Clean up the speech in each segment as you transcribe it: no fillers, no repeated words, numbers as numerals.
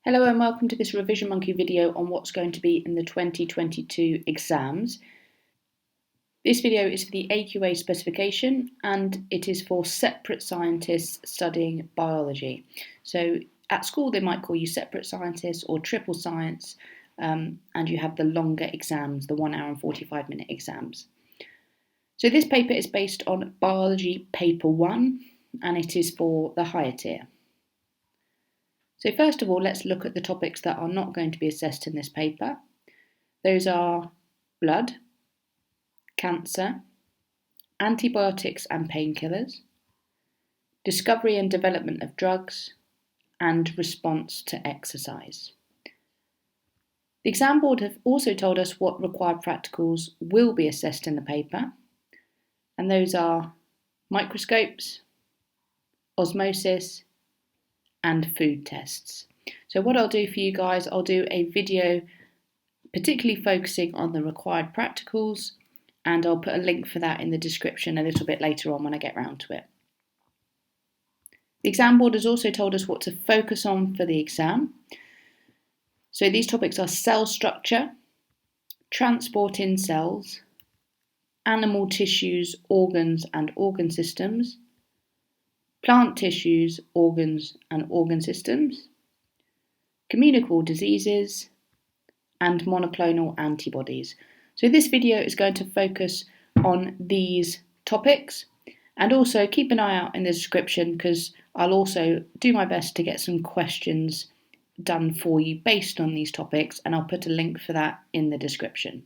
Hello and welcome to this Revision Monkey video on what's going to be in the 2022 exams. This video is for the AQA specification and it is for separate scientists studying biology. So at school they might call you separate scientists or triple science, and you have the longer exams, the 1 hour and 45-minute exams. So this paper is based on Biology Paper 1 and it is for the higher tier. So first of all, let's look at the topics that are not going to be assessed in this paper. Those are blood, cancer, antibiotics and painkillers, discovery and development of drugs, and response to exercise. The exam board have also told us what required practicals will be assessed in the paper, and those are microscopes, osmosis, and food tests. So what I'll do for you guys, I'll do a video particularly focusing on the required practicals, and I'll put a link for that in the description a little bit later on when I get round to it. The exam board has also told us what to focus on for the exam. So these topics are cell structure, transport in cells, animal tissues, organs and organ systems, plant tissues, organs and organ systems, communicable diseases, and monoclonal antibodies. So this video is going to focus on these topics, and also keep an eye out in the description because I'll also do my best to get some questions done for you based on these topics, and I'll put a link for that in the description.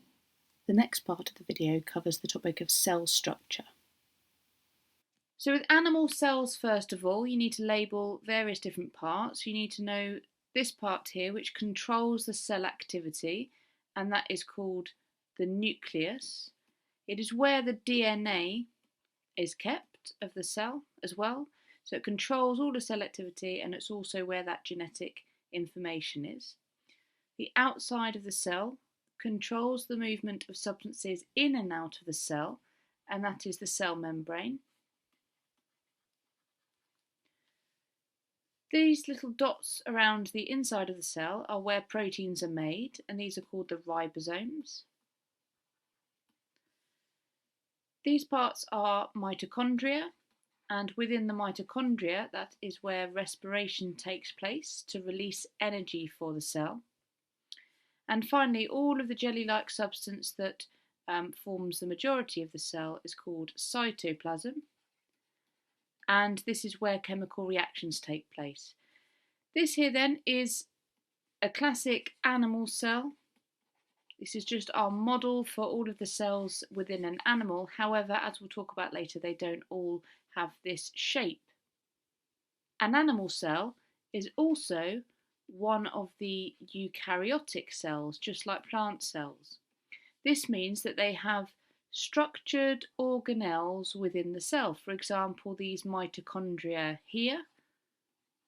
The next part of the video covers the topic of cell structure. So with animal cells, first of all, you need to label various different parts. You need to know this part here, which controls the cell activity, and that is called the nucleus. It is where the DNA is kept of the cell as well. So it controls all the cell activity, and it's also where that genetic information is. The outside of the cell controls the movement of substances in and out of the cell, and that is the cell membrane. These little dots around the inside of the cell are where proteins are made, and these are called the ribosomes. These parts are mitochondria, and within the mitochondria, that is where respiration takes place to release energy for the cell. And finally, all of the jelly-like substance that forms the majority of the cell is called cytoplasm. And this is where chemical reactions take place. This here then is a classic animal cell. This is just our model for all of the cells within an animal. However, as we'll talk about later, they don't all have this shape. An animal cell is also one of the eukaryotic cells, just like plant cells. This means that they have structured organelles within the cell. For example, these mitochondria here,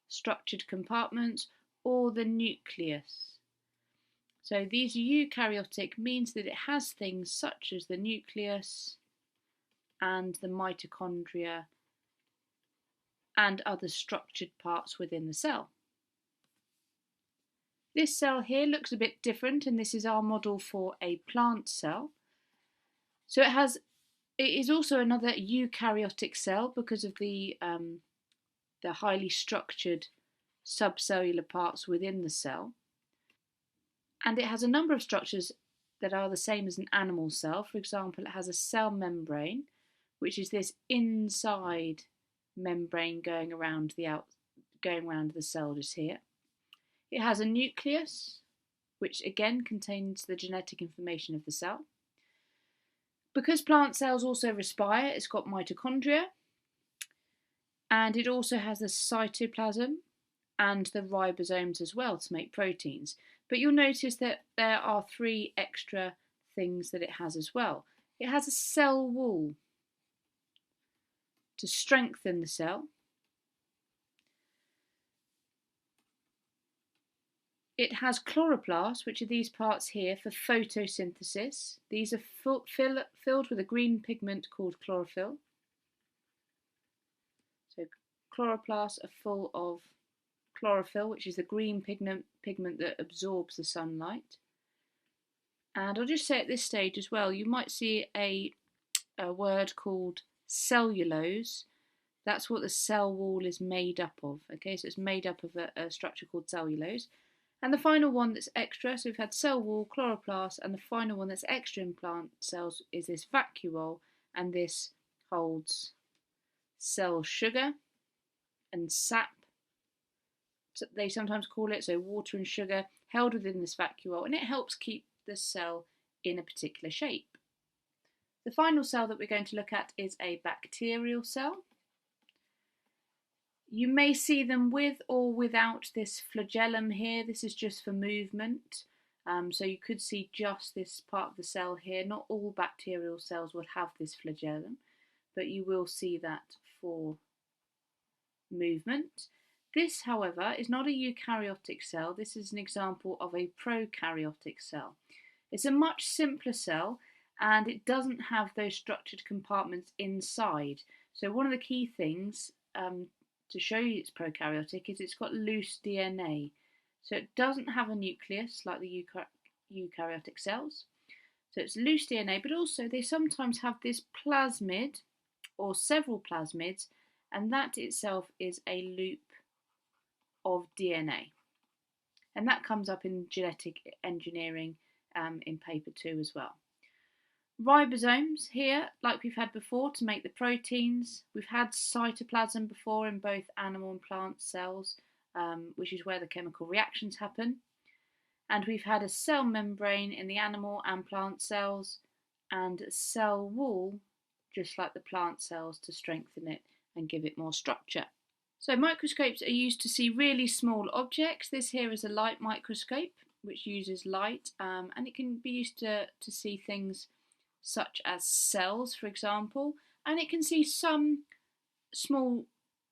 structured compartments, or the nucleus. So these eukaryotic means that it has things such as the nucleus and the mitochondria and other structured parts within the cell. This cell here looks a bit different, and this is our model for a plant cell. So it is also another eukaryotic cell because of the highly structured subcellular parts within the cell. And it has a number of structures that are the same as an animal cell. For example, it has a cell membrane, which is this inside membrane going around the cell just here. It has a nucleus, which again contains the genetic information of the cell. Because plant cells also respire, it's got mitochondria, and it also has the cytoplasm and the ribosomes as well to make proteins. But you'll notice that there are 3 extra things that it has as well. It has a cell wall to strengthen the cell. It has chloroplasts, which are these parts here, for photosynthesis. These are filled with a green pigment called chlorophyll. So chloroplasts are full of chlorophyll, which is the green pigment that absorbs the sunlight. And I'll just say at this stage as well, you might see a word called cellulose. That's what the cell wall is made up of. Okay, so it's made up of a structure called cellulose. And the final one that's extra, so we've had cell wall, chloroplast, and the final one that's extra in plant cells is this vacuole, and this holds cell sugar and sap, they sometimes call it, so water and sugar held within this vacuole, and it helps keep the cell in a particular shape. The final cell that we're going to look at is a bacterial cell. You may see them with or without this flagellum here. This is just for movement. So you could see just this part of the cell here. Not all bacterial cells will have this flagellum, but you will see that for movement. This, however, is not a eukaryotic cell. This is an example of a prokaryotic cell. It's a much simpler cell, and it doesn't have those structured compartments inside. So one of the key things to show you it's prokaryotic is it's got loose DNA. So it doesn't have a nucleus like the eukaryotic cells. So it's loose DNA, but also they sometimes have this plasmid or several plasmids, and that itself is a loop of DNA. And that comes up in genetic engineering in paper 2 as well. Ribosomes here, like we've had before, to make the proteins. We've had cytoplasm before in both animal and plant cells, which is where the chemical reactions happen. And we've had a cell membrane in the animal and plant cells, and a cell wall, just like the plant cells, to strengthen it and give it more structure. So microscopes are used to see really small objects. This here is a light microscope, which uses light, and it can be used to see things such as cells, for example, and it can see some small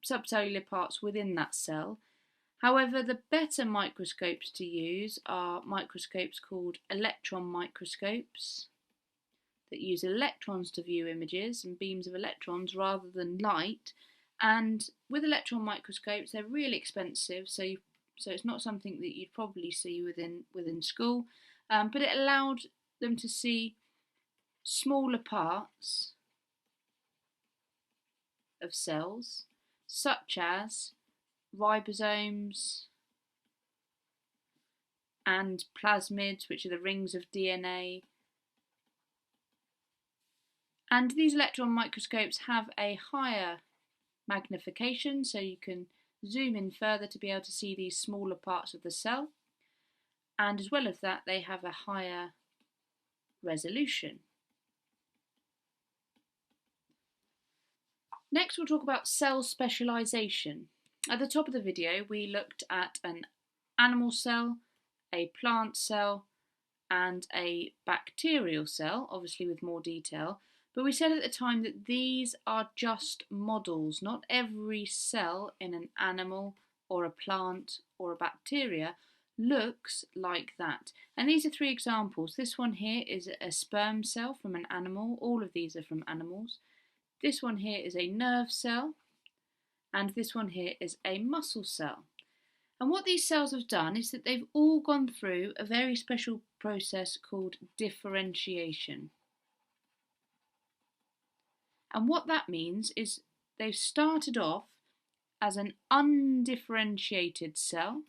subcellular parts within that cell. However, the better microscopes to use are microscopes called electron microscopes that use electrons to view images and beams of electrons rather than light. And with electron microscopes, they're really expensive, so it's not something that you'd probably see within school, but it allowed them to see smaller parts of cells, such as ribosomes and plasmids, which are the rings of DNA. And these electron microscopes have a higher magnification, so you can zoom in further to be able to see these smaller parts of the cell. And as well as that, they have a higher resolution. Next, we'll talk about cell specialization. At the top of the video, we looked at an animal cell, a plant cell, and a bacterial cell, obviously with more detail. But we said at the time that these are just models. Not every cell in an animal or a plant or a bacteria looks like that. And these are 3 examples. This one here is a sperm cell from an animal. All of these are from animals. This one here is a nerve cell, and this one here is a muscle cell. And what these cells have done is that they've all gone through a very special process called differentiation. And what that means is they've started off as an undifferentiated cell.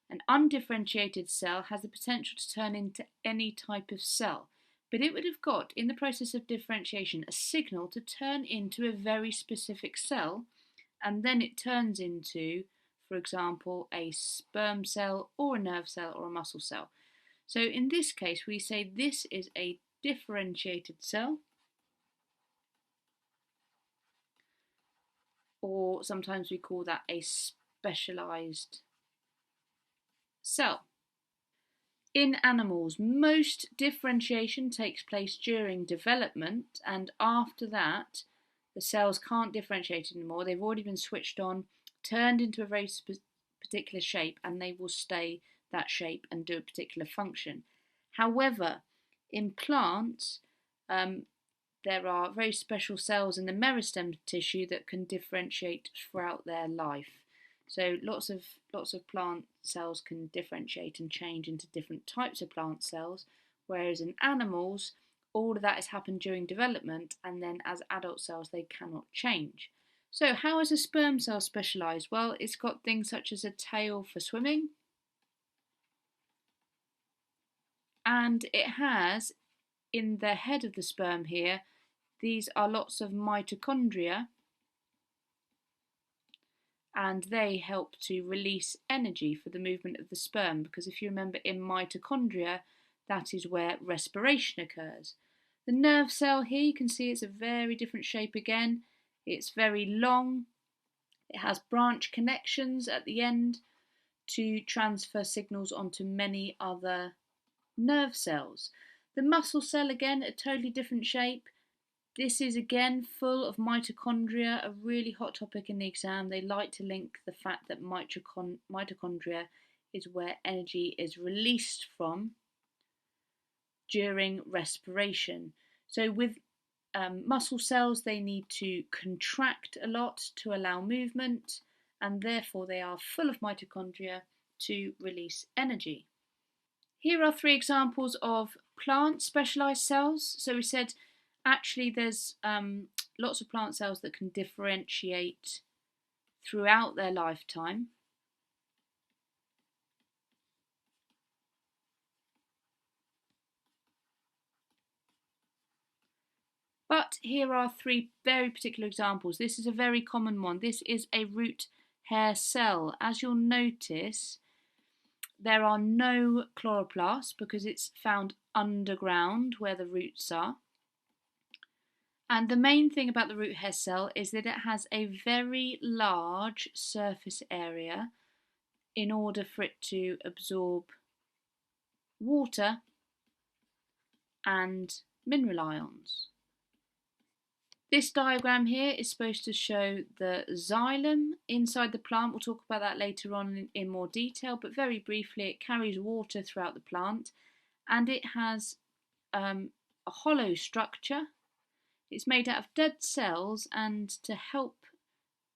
An undifferentiated cell has the potential to turn into any type of cell, but it would have got, in the process of differentiation, a signal to turn into a very specific cell, and then it turns into, for example, a sperm cell or a nerve cell or a muscle cell. So in this case, we say this is a differentiated cell, or sometimes we call that a specialized cell. In animals, most differentiation takes place during development, and after that, the cells can't differentiate anymore. They've already been switched on, turned into a very particular shape, and they will stay that shape and do a particular function. However, in plants, there are very special cells in the meristem tissue that can differentiate throughout their life. So lots of plant cells can differentiate and change into different types of plant cells, whereas in animals, all of that has happened during development, and then as adult cells they cannot change. So how is a sperm cell specialised? Well, it's got things such as a tail for swimming, and it has, in the head of the sperm here, these are lots of mitochondria, and they help to release energy for the movement of the sperm, because if you remember, in mitochondria, that is where respiration occurs. The nerve cell here, you can see it's a very different shape again. It's very long. It has branch connections at the end to transfer signals onto many other nerve cells. The muscle cell, again, a totally different shape. This is again full of mitochondria, a really hot topic in the exam. They like to link the fact that mitochondria is where energy is released from during respiration. So with muscle cells, they need to contract a lot to allow movement, and therefore they are full of mitochondria to release energy. Here are 3 examples of plant specialised cells. So we said actually there's lots of plant cells that can differentiate throughout their lifetime. But here are 3 very particular examples. This is a very common one. This is a root hair cell. As you'll notice, there are no chloroplasts because it's found underground where the roots are. And the main thing about the root hair cell is that it has a very large surface area in order for it to absorb water and mineral ions. This diagram here is supposed to show the xylem inside the plant. We'll talk about that later on in more detail, but very briefly, it carries water throughout the plant, and it has a hollow structure. It's made out of dead cells, and to help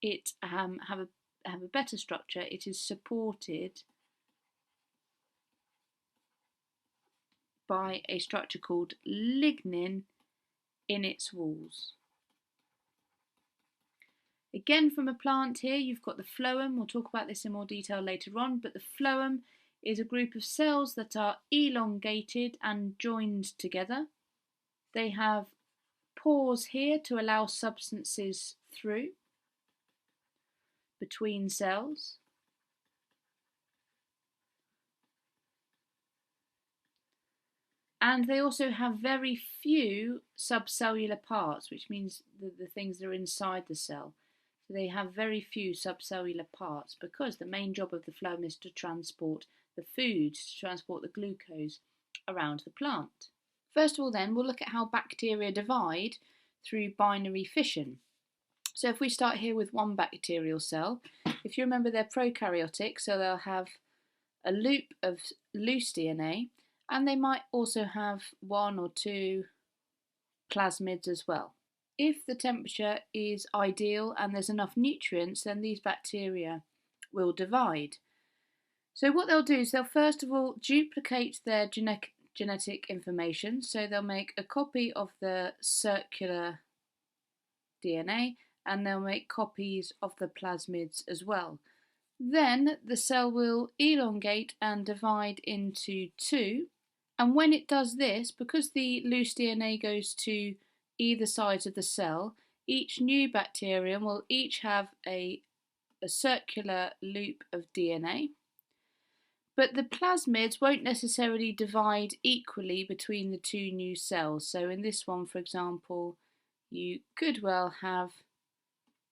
it have a better structure, it is supported by a structure called lignin in its walls. Again, from a plant here, you've got the phloem. We'll talk about this in more detail later on, but the phloem is a group of cells that are elongated and joined together. They have pores here to allow substances through between cells. And they also have very few subcellular parts, which means the things that are inside the cell. So they have very few subcellular parts because the main job of the phloem is to transport the food, to transport the glucose around the plant. First of all then, we'll look at how bacteria divide through binary fission. So if we start here with one bacterial cell, if you remember they're prokaryotic, so they'll have a loop of loose DNA, and they might also have 1 or 2 plasmids as well. If the temperature is ideal and there's enough nutrients, then these bacteria will divide. So what they'll do is they'll first of all duplicate their genetic information. So they'll make a copy of the circular DNA and they'll make copies of the plasmids as well. Then the cell will elongate and divide into 2. And when it does this, because the loose DNA goes to either side of the cell, each new bacterium will each have a circular loop of DNA. But the plasmids won't necessarily divide equally between the 2 new cells. So in this one, for example, you could well have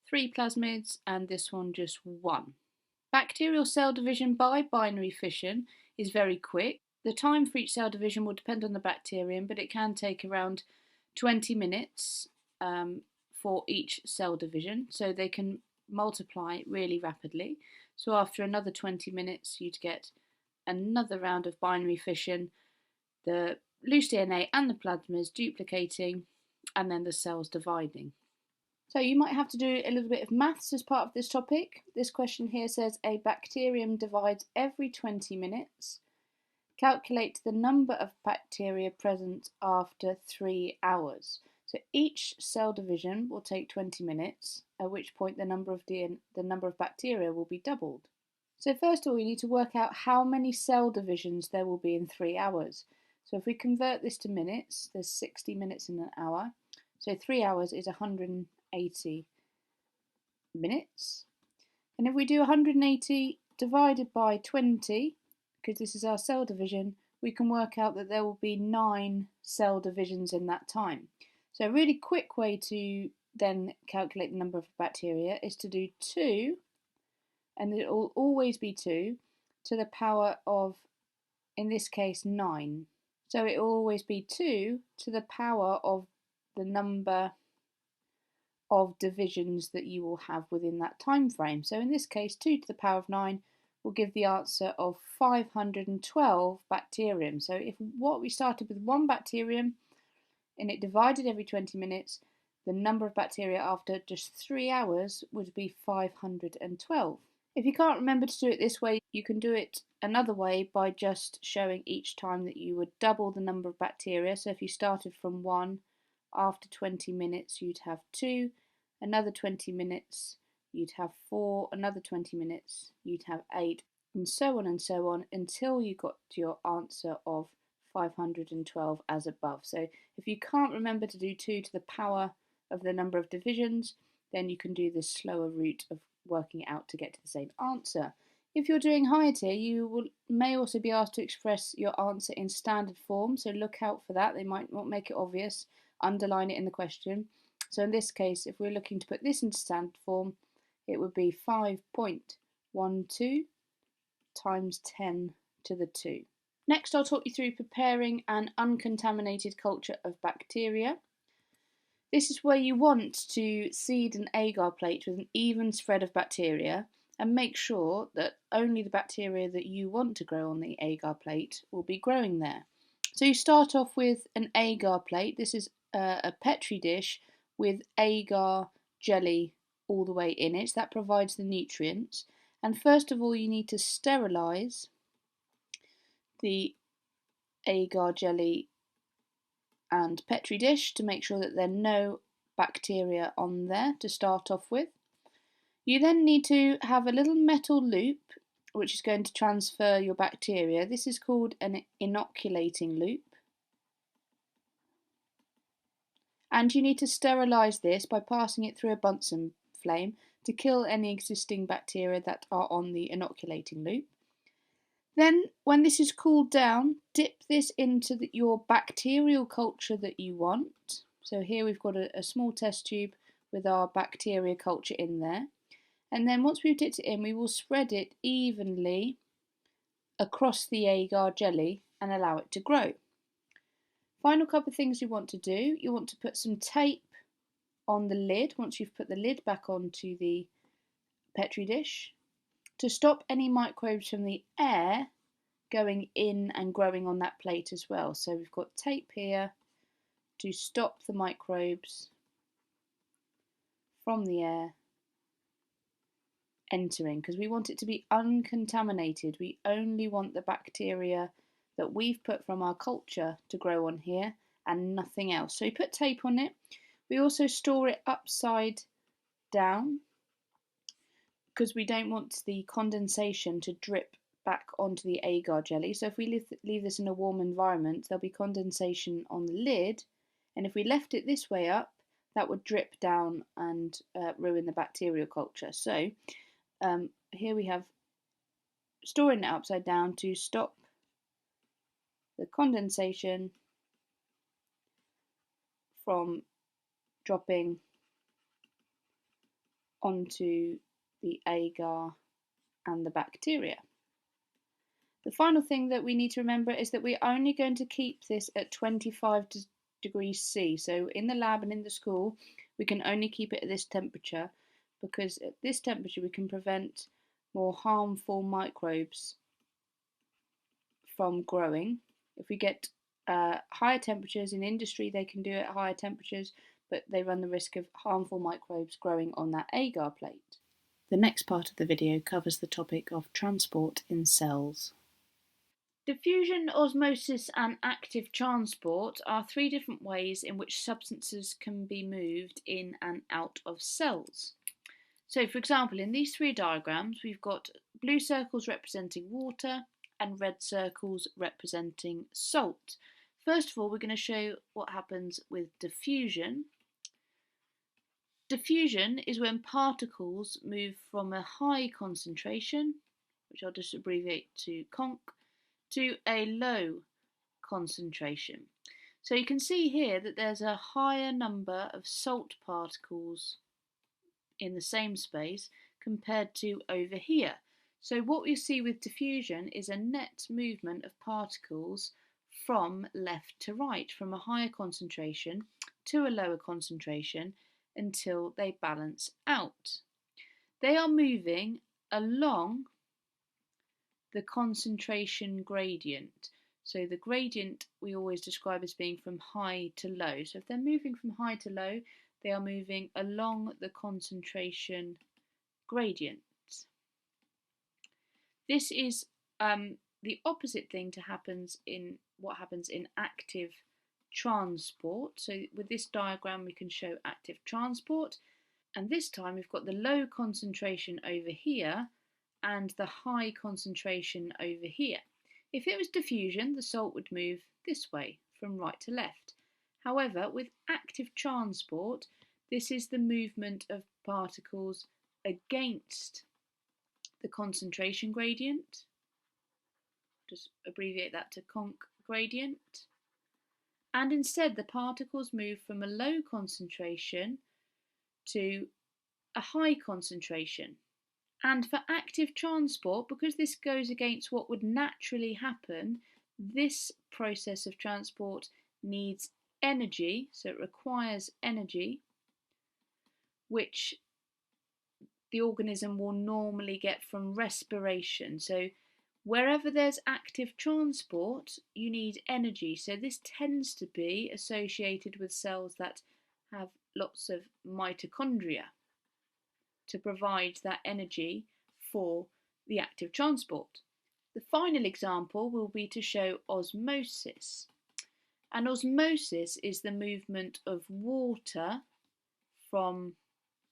3 plasmids and this one just 1. Bacterial cell division by binary fission is very quick. The time for each cell division will depend on the bacterium, but it can take around 20 minutes for each cell division, so they can multiply really rapidly. So after another 20 minutes, you'd get another round of binary fission, the loose DNA and the plasmids duplicating, and then the cells dividing. So you might have to do a little bit of maths as part of this topic. This question here says a bacterium divides every 20 minutes. Calculate the number of bacteria present after 3 hours. So each cell division will take 20 minutes, at which point the number of bacteria will be doubled. So first of all, you need to work out how many cell divisions there will be in 3 hours. So if we convert this to minutes, there's 60 minutes in an hour. So 3 hours is 180 minutes. And if we do 180 divided by 20, because this is our cell division, we can work out that there will be 9 cell divisions in that time. So a really quick way to then calculate the number of bacteria is to do 2, and it will always be 2, to the power of, in this case, 9. So it will always be 2 to the power of the number of divisions that you will have within that time frame. So in this case, 2 to the power of 9 will give the answer of 512 bacterium. So if we started with 1 bacterium and it divided every 20 minutes, the number of bacteria after just 3 hours would be 512. If you can't remember to do it this way, you can do it another way by just showing each time that you would double the number of bacteria. So if you started from 1, after 20 minutes you'd have 2, another 20 minutes you'd have 4, another 20 minutes you'd have 8, and so on until you got to your answer of 512 as above. So if you can't remember to do 2 to the power of the number of divisions, then you can do the slower route of working it out to get to the same answer. If you're doing higher tier, you may also be asked to express your answer in standard form, so look out for that. They might not make it obvious, underline it in the question. So in this case, if we're looking to put this into standard form, it would be 5.12 times 10 to the 2. Next, I'll talk you through preparing an uncontaminated culture of bacteria. This is where you want to seed an agar plate with an even spread of bacteria and make sure that only the bacteria that you want to grow on the agar plate will be growing there. So you start off with an agar plate. This is a Petri dish with agar jelly all the way in it. That provides the nutrients. And first of all, you need to sterilise the agar jelly and Petri dish to make sure that there are no bacteria on there to start off with. You then need to have a little metal loop which is going to transfer your bacteria. This is called an inoculating loop. And you need to sterilise this by passing it through a Bunsen flame to kill any existing bacteria that are on the inoculating loop. Then, when this is cooled down, dip this into your bacterial culture that you want. So here we've got a small test tube with our bacteria culture in there. And then once we've dipped it in, we will spread it evenly across the agar jelly and allow it to grow. Final couple of things you want to do. You want to put some tape on the lid once you've put the lid back onto the Petri dish to stop any microbes from the air going in and growing on that plate as well. So we've got tape here to stop the microbes from the air entering, because we want it to be uncontaminated. We only want the bacteria that we've put from our culture to grow on here and nothing else. So we put tape on it. We also store it upside down because we don't want the condensation to drip back onto the agar jelly. So if we leave this in a warm environment, there'll be condensation on the lid, and if we left it this way up, that would drip down and ruin the bacterial culture. So here we have storing it upside down to stop the condensation from dropping onto the agar and the bacteria. The final thing that we need to remember is that we're only going to keep this at 25 degrees C. So in the lab and in the school, we can only keep it at this temperature, because at this temperature we can prevent more harmful microbes from growing. If we get higher temperatures. In industry, they can do it at higher temperatures, but they run the risk of harmful microbes growing on that agar plate. The next part of the video covers the topic of transport in cells. Diffusion, osmosis and active transport are three different ways in which substances can be moved in and out of cells. So, for example, in these three diagrams, we've got blue circles representing water and red circles representing salt. First of all, we're going to show what happens with diffusion. Diffusion is when particles move from a high concentration, which I'll just abbreviate to conc, to a low concentration. So you can see here that there's a higher number of salt particles in the same space compared to over here. So what we see with diffusion is a net movement of particles from left to right, from a higher concentration to a lower concentration until they balance out. They are moving along the concentration gradient. So the gradient we always describe as being from high to low. So if they're moving from high to low, they are moving along the concentration gradient. This is the opposite thing to what happens in active transport. So with this diagram we can show active transport, and this time we've got the low concentration over here and the high concentration over here. If it was diffusion, the salt would move this way from right to left. However, with active transport, this is the movement of particles against the concentration gradient. Just abbreviate that to conc gradient. And instead, the particles move from a low concentration to a high concentration. And for active transport, because this goes against what would naturally happen, this process of transport needs energy, so it requires energy, which the organism will normally get from respiration. So wherever there's active transport, you need energy. So this tends to be associated with cells that have lots of mitochondria to provide that energy for the active transport. The final example will be to show osmosis. And osmosis is the movement of water from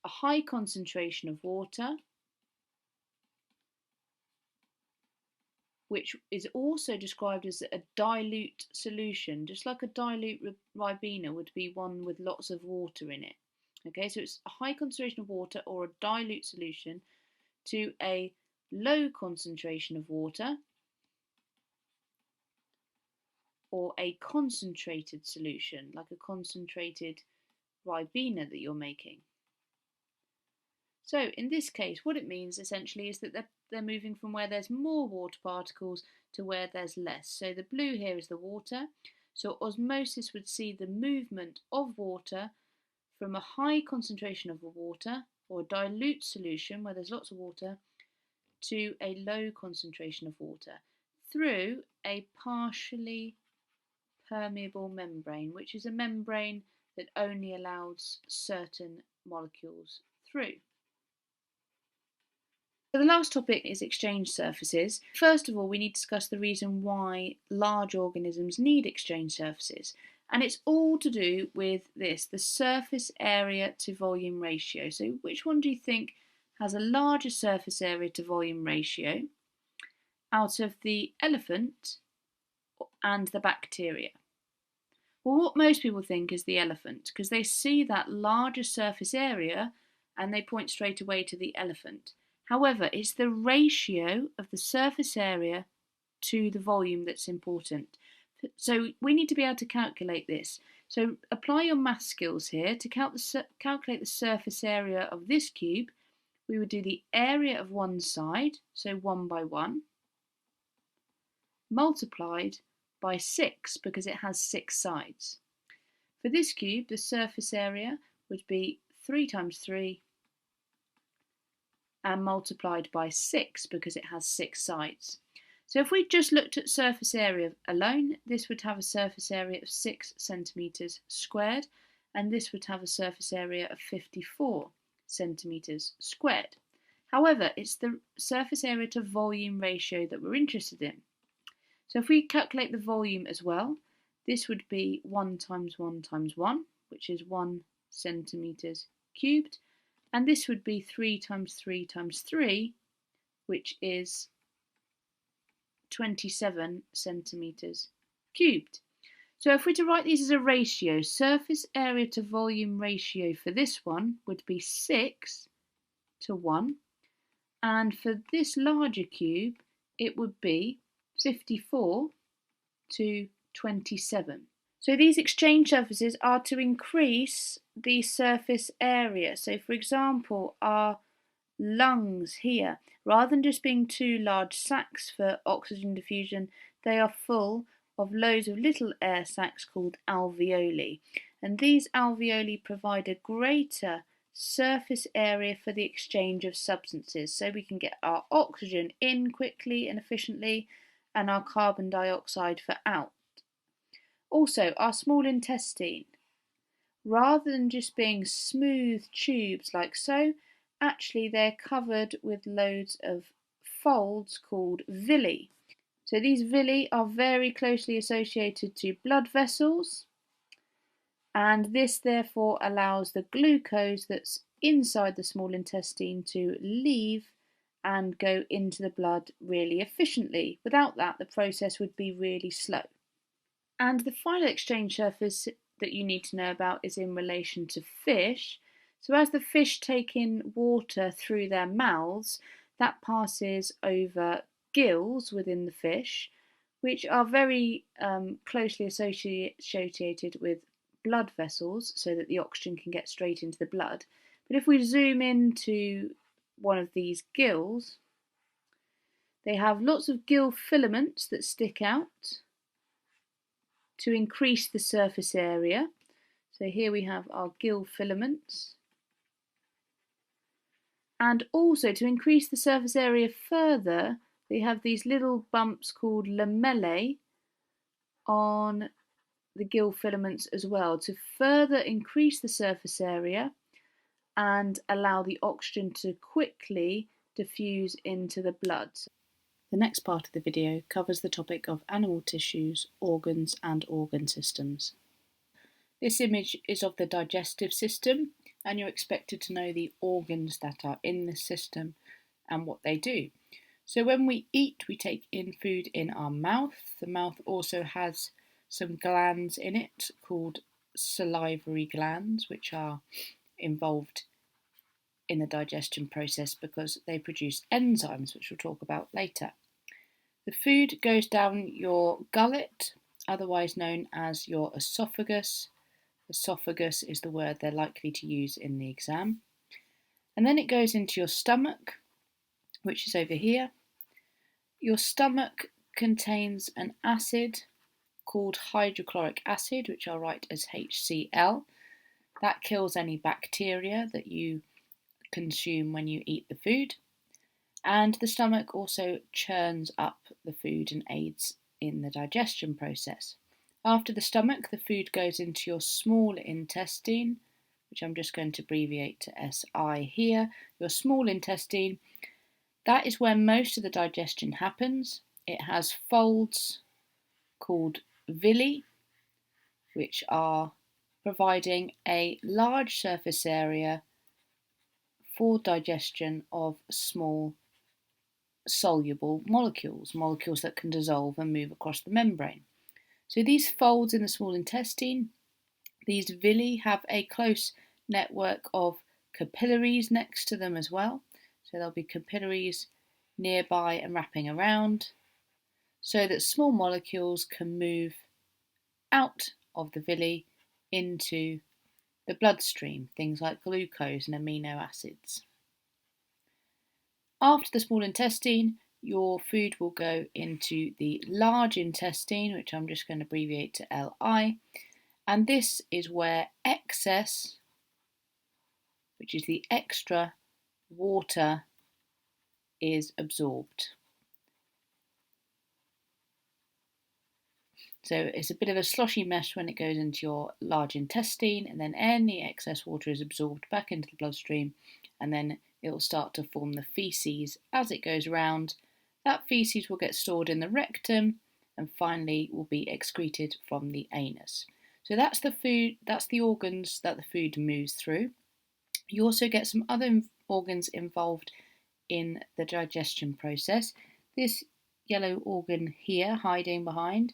a high concentration of water, which is also described as a dilute solution, just like a dilute Ribena would be one with lots of water in it. Okay, so it's a high concentration of water or a dilute solution to a low concentration of water or a concentrated solution, like a concentrated Ribena that you're making. So in this case, what it means essentially is that they're moving from where there's more water particles to where there's less. So the blue here is the water. So osmosis would see the movement of water from a high concentration of the water or a dilute solution where there's lots of water to a low concentration of water through a partially permeable membrane, which is a membrane that only allows certain molecules through. So the last topic is exchange surfaces. First of all, we need to discuss the reason why large organisms need exchange surfaces. And it's all to do with this, the surface area to volume ratio. So which one do you think has a larger surface area to volume ratio out of the elephant and the bacteria? Well, what most people think is the elephant, because they see that larger surface area and they point straight away to the elephant. However, it's the ratio of the surface area to the volume that's important. So we need to be able to calculate this. So apply your math skills here. To calculate the surface area of this cube, we would do the area of one side, so 1 by 1, multiplied by 6 because it has 6 sides. For this cube, the surface area would be 3 times 3 and multiplied by 6 because it has 6 sides. So if we just looked at surface area alone, this would have a surface area of 6 centimetres squared, and this would have a surface area of 54 centimetres squared. However, it's the surface area to volume ratio that we're interested in. So if we calculate the volume as well, this would be 1 times 1 times 1, which is 1 centimetres cubed, and this would be 3 times 3 times 3, which is 27 centimetres cubed. So if we're to write these as a ratio, surface area to volume ratio for this one would be 6 to 1, and for this larger cube it would be 54 to 27. So these exchange surfaces are to increase the surface area. So for example, our lungs here, rather than just being 2 large sacs for oxygen diffusion, they are full of loads of little air sacs called alveoli. And these alveoli provide a greater surface area for the exchange of substances, so we can get our oxygen in quickly and efficiently and our carbon dioxide for out. Also, our small intestine, rather than just being smooth tubes like so, actually they're covered with loads of folds called villi. So these villi are very closely associated to blood vessels, and this therefore allows the glucose that's inside the small intestine to leave and go into the blood really efficiently. Without that, the process would be really slow. And the final exchange surface that you need to know about is in relation to fish. So as the fish take in water through their mouths, that passes over gills within the fish, which are very closely associated with blood vessels, so that the oxygen can get straight into the blood. But if we zoom into one of these gills, they have lots of gill filaments that stick out to increase the surface area. So here we have our gill filaments. And also to increase the surface area further, they have these little bumps called lamellae on the gill filaments as well, to further increase the surface area and allow the oxygen to quickly diffuse into the blood. The next part of the video covers the topic of animal tissues, organs and organ systems. This image is of the digestive system, and you're expected to know the organs that are in this system and what they do. So when we eat, we take in food in our mouth. The mouth also has some glands in it called salivary glands, which are involved in the digestion process because they produce enzymes, which we'll talk about later. The food goes down your gullet, otherwise known as your esophagus. Esophagus is the word they're likely to use in the exam. And then it goes into your stomach, which is over here. Your stomach contains an acid called hydrochloric acid, which I'll write as HCl. That kills any bacteria that you consume when you eat the food. And the stomach also churns up the food and aids in the digestion process. After the stomach, the food goes into your small intestine, which I'm just going to abbreviate to SI here. Your small intestine, that is where most of the digestion happens. It has folds called villi, which are providing a large surface area for digestion of small soluble molecules that can dissolve and move across the membrane. So these folds in the small intestine, these villi, have a close network of capillaries next to them as well. So there'll be capillaries nearby and wrapping around so that small molecules can move out of the villi into the bloodstream, things like glucose and amino acids. After the small intestine, your food will go into the large intestine, which I'm just going to abbreviate to LI, and this is where excess, which is the extra water, is absorbed. So it's a bit of a sloshy mess when it goes into your large intestine, and then any excess water is absorbed back into the bloodstream, and then it will start to form the feces as it goes around. That feces will get stored in the rectum and finally will be excreted from the anus. So that's the food, that's the organs that the food moves through. You also get some other organs involved in the digestion process. This yellow organ here, hiding behind,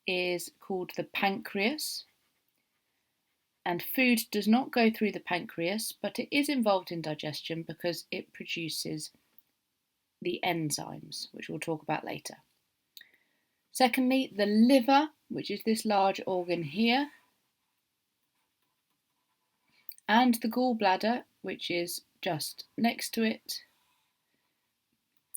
is called the pancreas. And food does not go through the pancreas, but it is involved in digestion because it produces the enzymes, which we'll talk about later. Secondly, the liver, which is this large organ here, and the gallbladder, which is just next to it,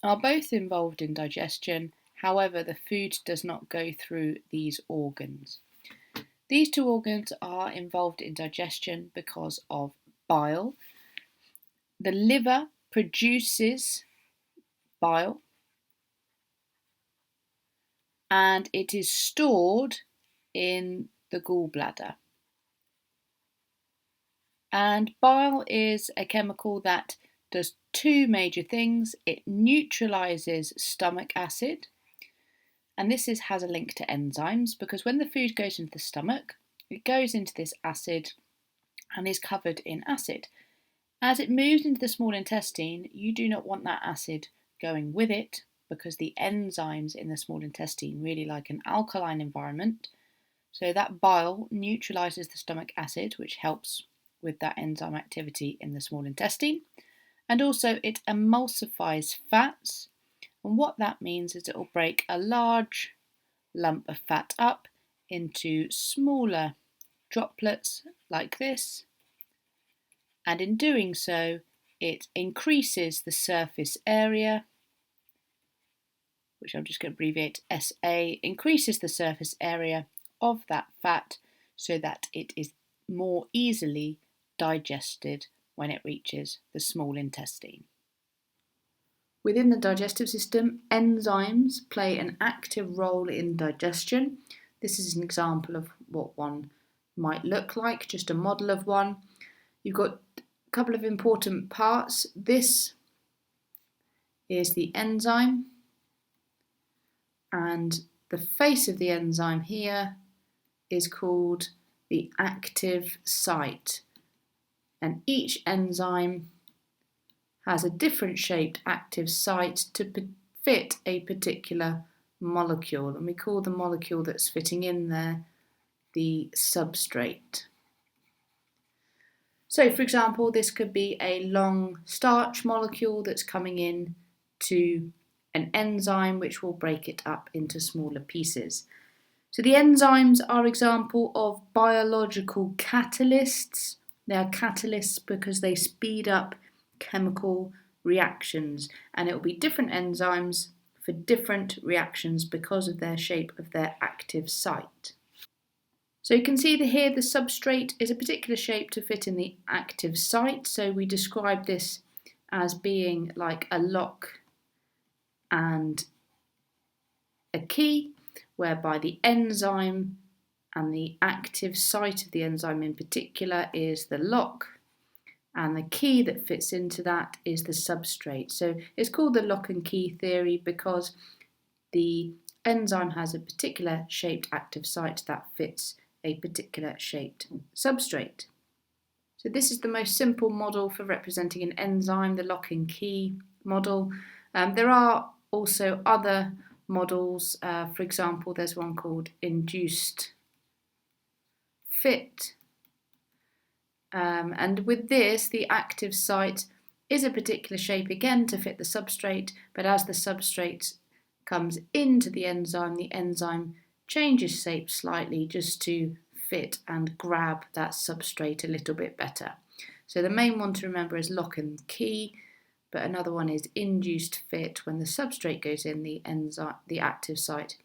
are both involved in digestion. However, the food does not go through these organs. These two organs are involved in digestion because of bile. The liver produces bile and it is stored in the gallbladder. And bile is a chemical that does two major things. It neutralizes stomach acid, and this has a link to enzymes because when the food goes into the stomach, it goes into this acid and is covered in acid. As it moves into the small intestine, you do not want that acid going with it because the enzymes in the small intestine really like an alkaline environment. So that bile neutralizes the stomach acid, which helps with that enzyme activity in the small intestine. And also it emulsifies fats. And what that means is it will break a large lump of fat up into smaller droplets like this. And in doing so, it increases the surface area, which I'm just going to abbreviate SA, increases the surface area of that fat so that it is more easily digested when it reaches the small intestine. Within the digestive system, enzymes play an active role in digestion. This is an example of what one might look like, just a model of one. You've got a couple of important parts. This is the enzyme, and the face of the enzyme here is called the active site. And each enzyme has a different shaped active site to fit a particular molecule, and we call the molecule that's fitting in there the substrate. So for example, this could be a long starch molecule that's coming in to an enzyme which will break it up into smaller pieces. So the enzymes are an example of biological catalysts. They are catalysts because they speed up chemical reactions, and it will be different enzymes for different reactions because of their shape of their active site. So you can see that here the substrate is a particular shape to fit in the active site. So we describe this as being like a lock and a key, whereby the enzyme and the active site of the enzyme in particular is the lock, and the key that fits into that is the substrate. So it's called the lock and key theory because the enzyme has a particular shaped active site that fits a particular shaped substrate. So this is the most simple model for representing an enzyme, the lock and key model. There are also other models. For example, there's one called induced fit. And with this, the active site is a particular shape again to fit the substrate, but as the substrate comes into the enzyme changes shape slightly just to fit and grab that substrate a little bit better. So the main one to remember is lock and key, but another one is induced fit. When the substrate goes in, the active site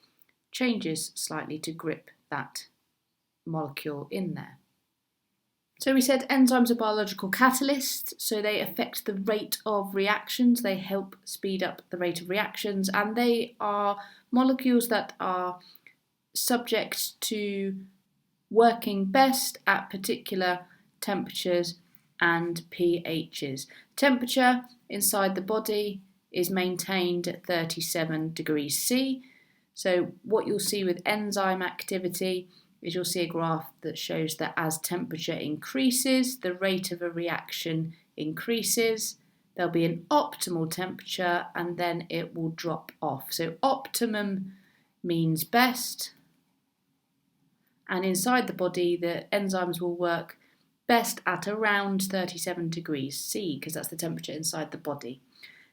changes slightly to grip that molecule in there. So we said enzymes are biological catalysts, so they affect the rate of reactions, they help speed up the rate of reactions, and they are molecules that are subject to working best at particular temperatures and pHs. Temperature inside the body is maintained at 37 degrees C. So what you'll see with enzyme activity is you'll see a graph that shows that as temperature increases, the rate of a reaction increases. There'll be an optimal temperature and then it will drop off. So optimum means best. And inside the body, the enzymes will work best at around 37 degrees C, because that's the temperature inside the body.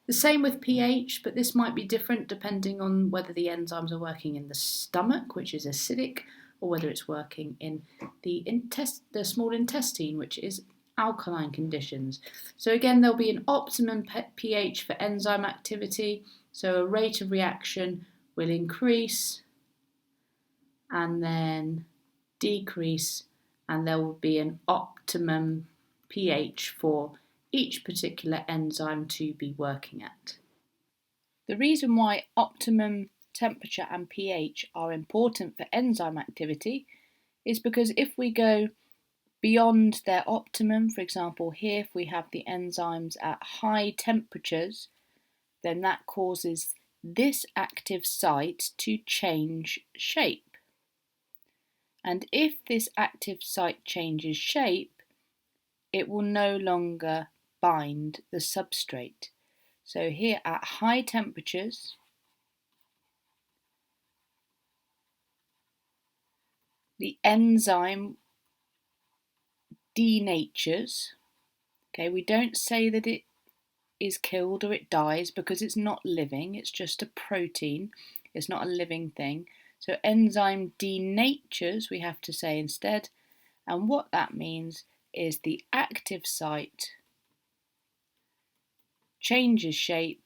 The same with pH, but this might be different depending on whether the enzymes are working in the stomach, which is acidic, or whether it's working in the small intestine, which is alkaline conditions. So again, there'll be an optimum pH for enzyme activity, so a rate of reaction will increase and then decrease, and there will be an optimum pH for each particular enzyme to be working at. The reason why optimum temperature and pH are important for enzyme activity is because if we go beyond their optimum, for example here if we have the enzymes at high temperatures, then that causes this active site to change shape. And if this active site changes shape, it will no longer bind the substrate. So here at high temperatures, the enzyme denatures. Okay, we don't say that it is killed or it dies because it's not living, it's just a protein, it's not a living thing. So enzyme denatures, we have to say instead, and what that means is the active site changes shape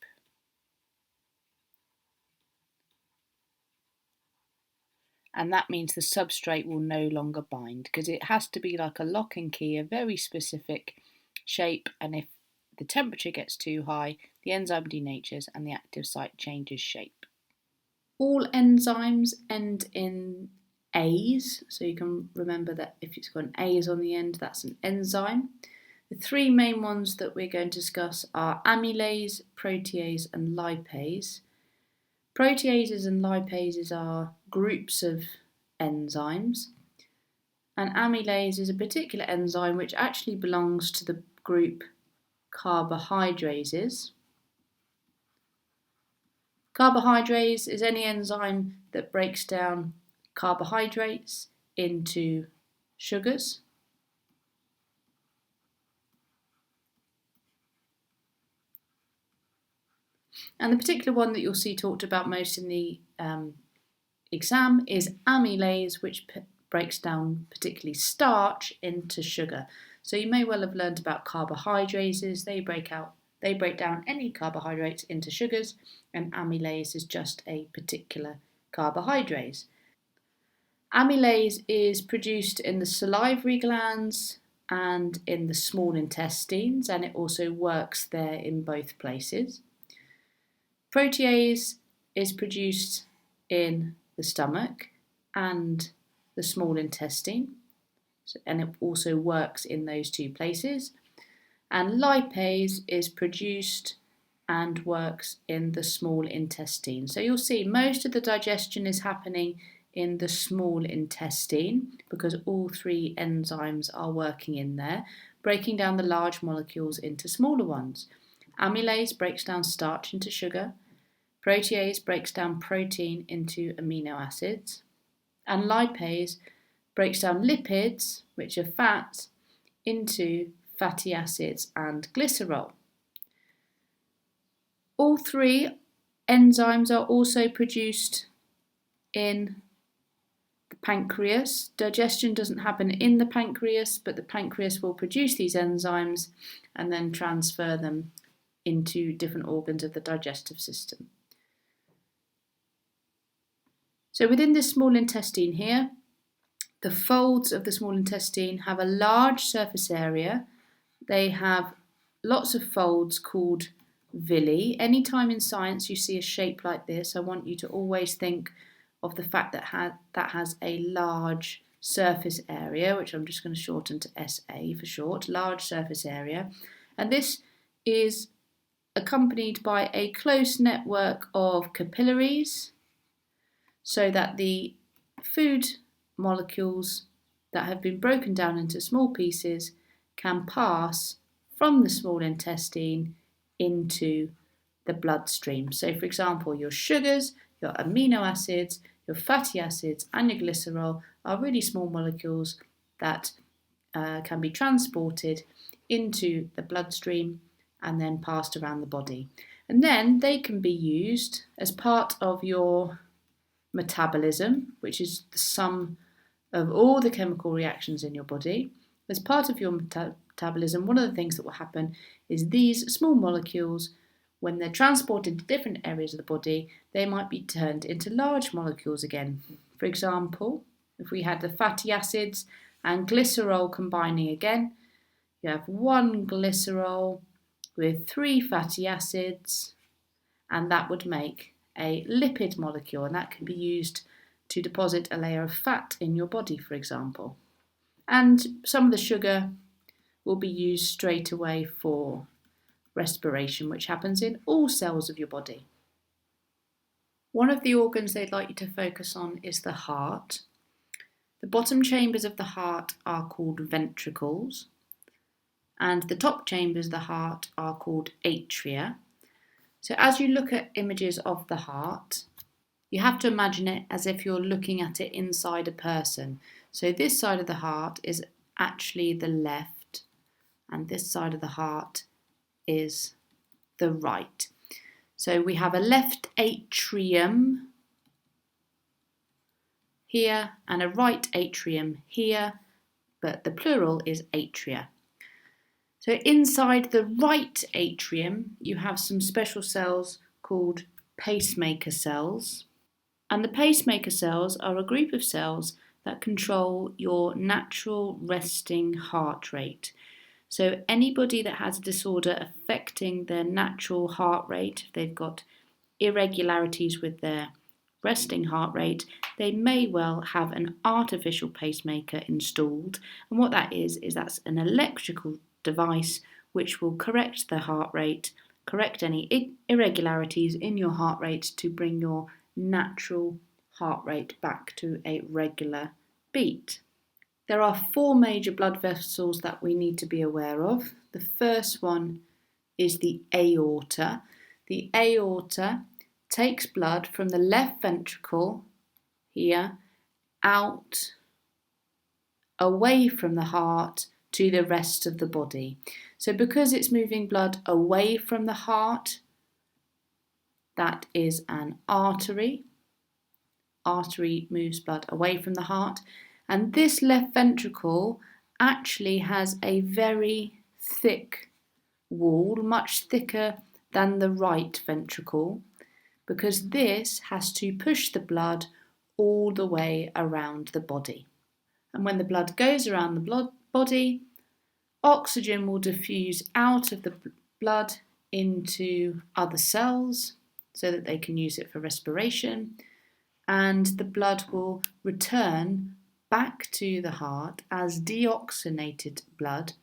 and that means the substrate will no longer bind, because it has to be like a lock and key, a very specific shape, and if the temperature gets too high, the enzyme denatures and the active site changes shape. All enzymes end in A's, so you can remember that if it's got an A's on the end, that's an enzyme. The three main ones that we're going to discuss are amylase, protease and lipase. Proteases and lipases are groups of enzymes, and amylase is a particular enzyme which actually belongs to the group carbohydrases. Carbohydrase is any enzyme that breaks down carbohydrates into sugars. And the particular one that you'll see talked about most in the exam is amylase, which breaks down particularly starch into sugar. So you may well have learned about carbohydrases. They break down any carbohydrates into sugars, and amylase is just a particular carbohydrate. Amylase is produced in the salivary glands and in the small intestines, and it also works there in both places. Protease is produced in the stomach and the small intestine, and it also works in those two places. And lipase is produced and works in the small intestine. So you'll see most of the digestion is happening in the small intestine because all three enzymes are working in there, breaking down the large molecules into smaller ones. Amylase breaks down starch into sugar. Protease breaks down protein into amino acids. And lipase breaks down lipids, which are fats, into fatty acids and glycerol. All three enzymes are also produced in the pancreas. Digestion doesn't happen in the pancreas, but the pancreas will produce these enzymes and then transfer them into different organs of the digestive system. So within this small intestine here, the folds of the small intestine have a large surface area. They have lots of folds called villi. Anytime in science you see a shape like this, I want you to always think of the fact that that has a large surface area, which I'm just going to shorten to SA for short, large surface area. And this is accompanied by a close network of capillaries, so that the food molecules that have been broken down into small pieces can pass from the small intestine into the bloodstream. So, for example, your sugars, your amino acids, your fatty acids, and your glycerol are really small molecules that can be transported into the bloodstream and then passed around the body. And then they can be used as part of your metabolism, which is the sum of all the chemical reactions in your body. As part of your metabolism, one of the things that will happen is these small molecules, when they're transported to different areas of the body, they might be turned into large molecules again. For example, if we had the fatty acids and glycerol combining again, you have one glycerol with 3 fatty acids, and that would make a lipid molecule, and that can be used to deposit a layer of fat in your body, for example. And some of the sugar will be used straight away for respiration, which happens in all cells of your body. One of the organs they'd like you to focus on is the heart. The bottom chambers of the heart are called ventricles, and the top chambers of the heart are called atria. So as you look at images of the heart, you have to imagine it as if you're looking at it inside a person. So this side of the heart is actually the left, and this side of the heart is the right. So we have a left atrium here and a right atrium here, but the plural is atria. So inside the right atrium, you have some special cells called pacemaker cells. And the pacemaker cells are a group of cells that control your natural resting heart rate. So anybody that has a disorder affecting their natural heart rate, if they've got irregularities with their resting heart rate, they may well have an artificial pacemaker installed. And what that is that's an electrical device which will correct the heart rate, correct any irregularities in your heart rate to bring your natural heart rate back to a regular beat. There are 4 major blood vessels that we need to be aware of. The first one is the aorta. The aorta takes blood from the left ventricle here out away from the heart to the rest of the body. So because it's moving blood away from the heart, that is an artery. Artery moves blood away from the heart. And this left ventricle actually has a very thick wall, much thicker than the right ventricle, because this has to push the blood all the way around the body. And when the blood goes around the body, oxygen will diffuse out of the blood into other cells so that they can use it for respiration, and the blood will return back to the heart as deoxygenated blood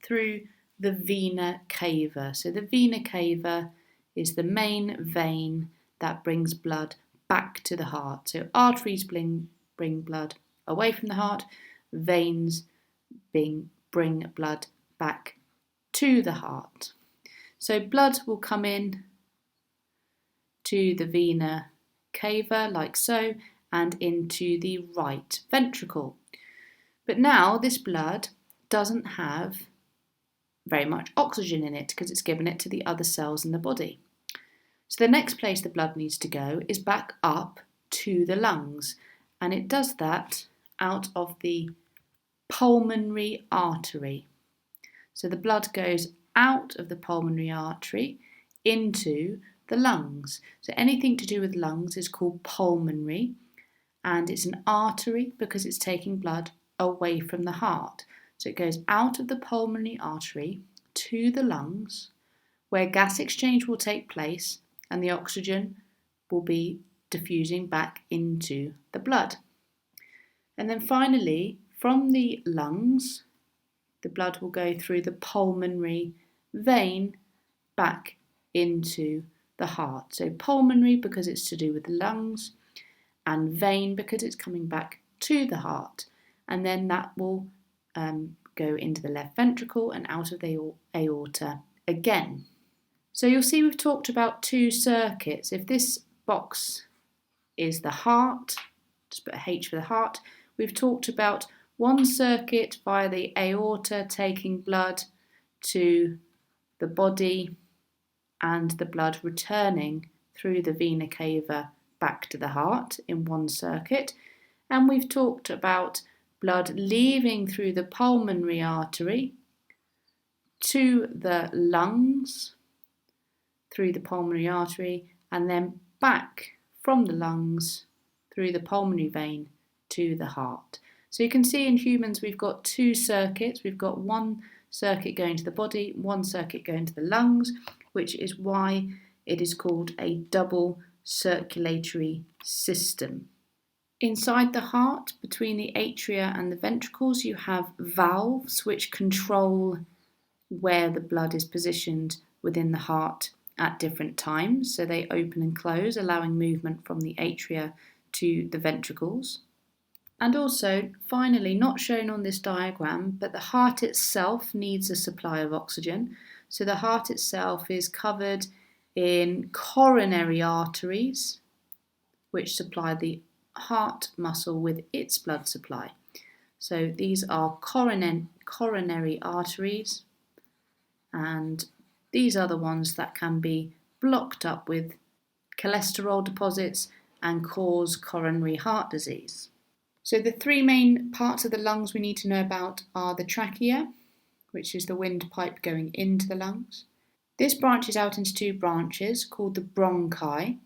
through the vena cava. So the vena cava is the main vein that brings blood back to the heart. So arteries bring blood away from the heart, veins bring blood back to the heart. So blood will come in to the vena cava like so, and into the right ventricle. But now this blood doesn't have very much oxygen in it because it's given it to the other cells in the body. So the next place the blood needs to go is back up to the lungs, and it does that out of the pulmonary artery. So the blood goes out of the pulmonary artery into the lungs. So anything to do with lungs is called pulmonary, and it's an artery because it's taking blood away from the heart. So it goes out of the pulmonary artery to the lungs, where gas exchange will take place and the oxygen will be diffusing back into the blood. And then finally, from the lungs, the blood will go through the pulmonary vein back into the heart. So pulmonary because it's to do with the lungs, and vein because it's coming back to the heart. And then that will go into the left ventricle and out of the aorta again. So you'll see we've talked about two circuits. If this box is the heart, just put a H for the heart, we've talked about one circuit via the aorta taking blood to the body and the blood returning through the vena cava back to the heart in one circuit. And we've talked about blood leaving through the pulmonary artery to the lungs through the pulmonary artery and then back from the lungs through the pulmonary vein to the heart. So you can see in humans we've got two circuits. We've got one circuit going to the body, one circuit going to the lungs, which is why it is called a double circulatory system. Inside the heart, between the atria and the ventricles, you have valves which control where the blood is positioned within the heart at different times. So they open and close, allowing movement from the atria to the ventricles. And also, finally, not shown on this diagram, but the heart itself needs a supply of oxygen. So the heart itself is covered in coronary arteries, which supply the heart muscle with its blood supply. So these are coronary arteries, and these are the ones that can be blocked up with cholesterol deposits and cause coronary heart disease. So the three main parts of the lungs we need to know about are the trachea, which is the windpipe going into the lungs. This branches out into two branches called the bronchi.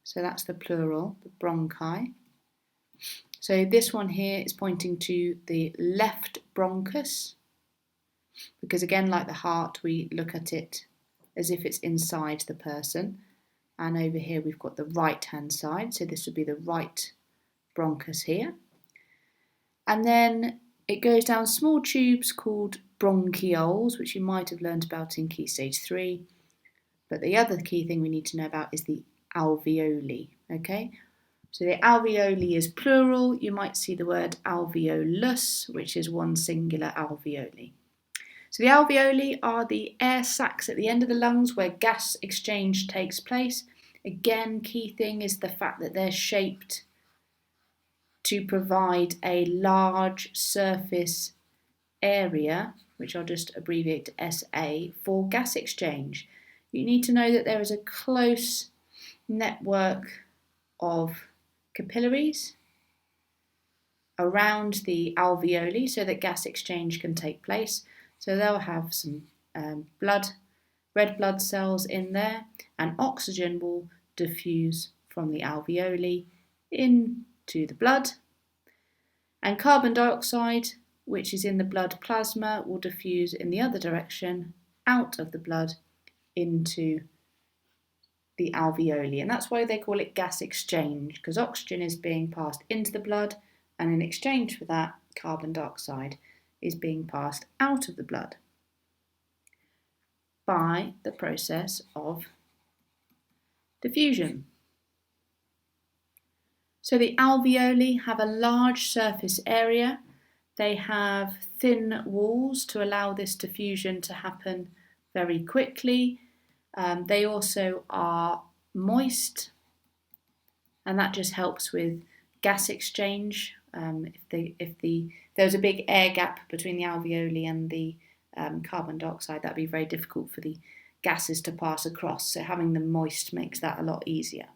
So that's the plural, the bronchi. So this one here is pointing to the left bronchus, because again, like the heart, we look at it as if it's inside the person. And over here we've got the right-hand side, so this would be the right bronchus here. And then it goes down small tubes called bronchioles, which you might have learned about in Key Stage 3. But the other key thing we need to know about is the alveoli, okay? So the alveoli is plural. You might see the word alveolus, which is one singular alveoli. So the alveoli are the air sacs at the end of the lungs where gas exchange takes place. Again, key thing is the fact that they're shaped to provide a large surface area, which I'll just abbreviate to SA, for gas exchange. You need to know that there is a close network of capillaries around the alveoli so that gas exchange can take place. So they'll have some red blood cells in there, and oxygen will diffuse from the alveoli into the blood. And carbon dioxide, which is in the blood plasma, will diffuse in the other direction out of the blood into the alveoli. And that's why they call it gas exchange, because oxygen is being passed into the blood, and in exchange for that, carbon dioxide is being passed out of the blood by the process of diffusion. So the alveoli have a large surface area. They have thin walls to allow this diffusion to happen very quickly. They also are moist, and that just helps with gas exchange. If there's a big air gap between the alveoli and the carbon dioxide, that'd be very difficult for the gases to pass across. So having them moist makes that a lot easier.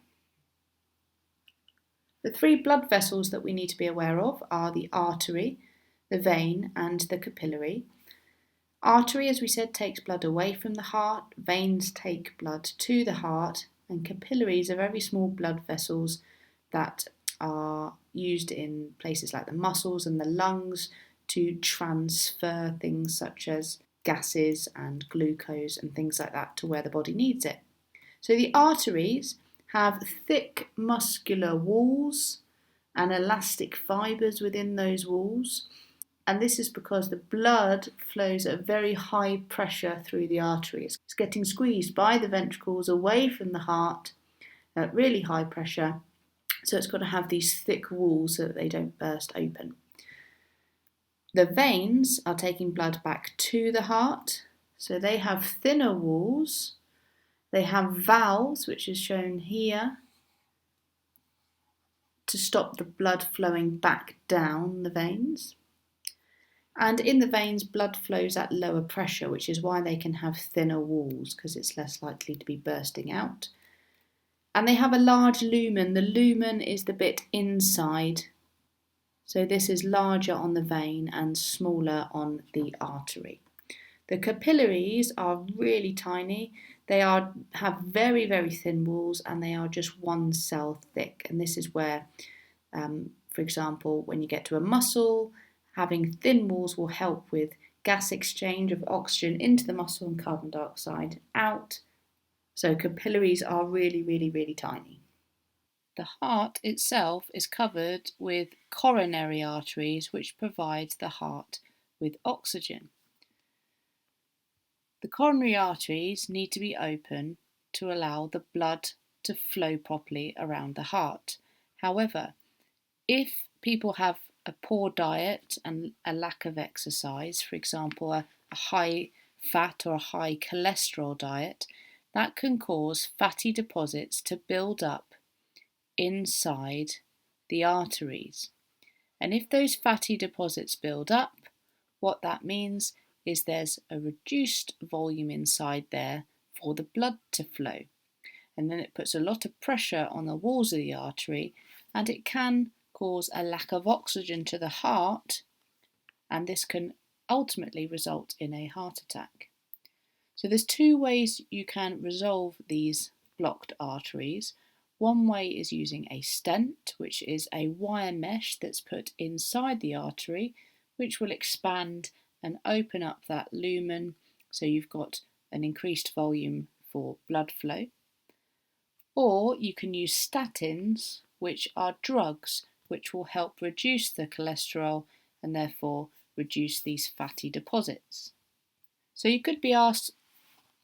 The three blood vessels that we need to be aware of are the artery, the vein, and the capillary. Artery, as we said, takes blood away from the heart, veins take blood to the heart, and capillaries are very small blood vessels that are used in places like the muscles and the lungs to transfer things such as gases and glucose and things like that to where the body needs it. So the arteries have thick muscular walls and elastic fibres within those walls. And this is because the blood flows at very high pressure through the arteries. It's getting squeezed by the ventricles away from the heart at really high pressure. So it's got to have these thick walls so that they don't burst open. The veins are taking blood back to the heart. So they have thinner walls. They have valves, which is shown here, to stop the blood flowing back down the veins. And in the veins, blood flows at lower pressure, which is why they can have thinner walls, because it's less likely to be bursting out. And they have a large lumen. The lumen is the bit inside. So this is larger on the vein and smaller on the artery. The capillaries are really tiny. They have very, very thin walls, and they are just one cell thick. And this is where, for example, when you get to a muscle, having thin walls will help with gas exchange of oxygen into the muscle and carbon dioxide out. So capillaries are really, really, really tiny. The heart itself is covered with coronary arteries, which provides the heart with oxygen. The coronary arteries need to be open to allow the blood to flow properly around the heart. However, if people have a poor diet and a lack of exercise, for example, a high fat or a high cholesterol diet, that can cause fatty deposits to build up inside the arteries. And if those fatty deposits build up, what that means is there's a reduced volume inside there for the blood to flow. And then it puts a lot of pressure on the walls of the artery, and it can cause a lack of oxygen to the heart, and this can ultimately result in a heart attack. So there's two ways you can resolve these blocked arteries. One way is using a stent, which is a wire mesh that's put inside the artery, which will expand and open up that lumen, so you've got an increased volume for blood flow. Or you can use statins, which are drugs which will help reduce the cholesterol and therefore reduce these fatty deposits. So you could be asked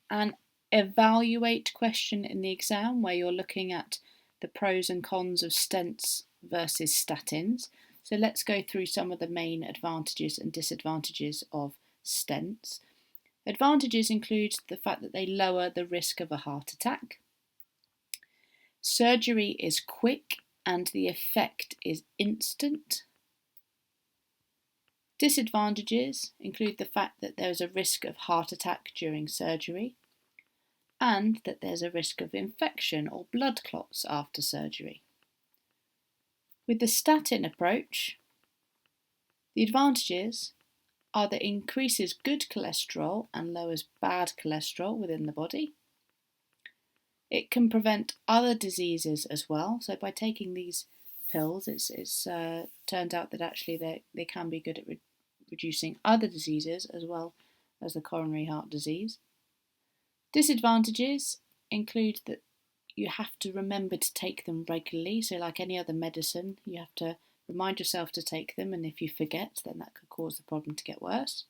an evaluate question in the exam where you're looking at the pros and cons of stents versus statins. So let's go through some of the main advantages and disadvantages of stents. Advantages include the fact that they lower the risk of a heart attack. Surgery is quick and the effect is instant. Disadvantages include the fact that there is a risk of heart attack during surgery and that there's a risk of infection or blood clots after surgery. With the statin approach, the advantages are that it increases good cholesterol and lowers bad cholesterol within the body. It can prevent other diseases as well. So by taking these pills, it's turned out that actually they can be good at reducing other diseases as well as the coronary heart disease. Disadvantages include that you have to remember to take them regularly. So like any other medicine, you have to remind yourself to take them, and if you forget, then that could cause the problem to get worse.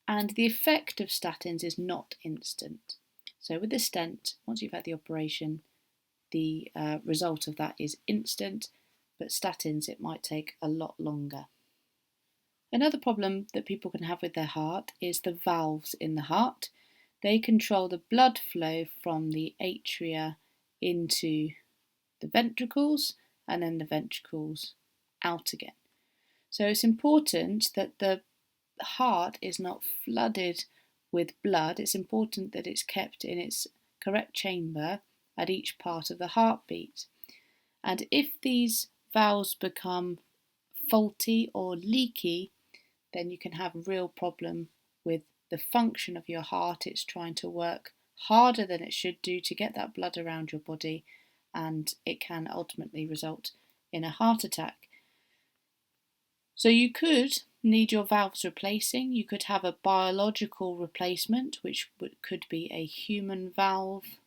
And the effect of statins is not instant. So with the stent, once you've had the operation, the result of that is instant, but statins, it might take a lot longer. Another problem that people can have with their heart is the valves in the heart. They control the blood flow from the atria into the ventricles and then the ventricles out again. So it's important that the heart is not flooded with blood. It's important that it's kept in its correct chamber at each part of the heartbeat. And if these valves become faulty or leaky, then you can have a real problem with the function of your heart. It's trying to work harder than it should do to get that blood around your body, and it can ultimately result in a heart attack. So you could need your valves replacing. You could have a biological replacement, which could be a human valve,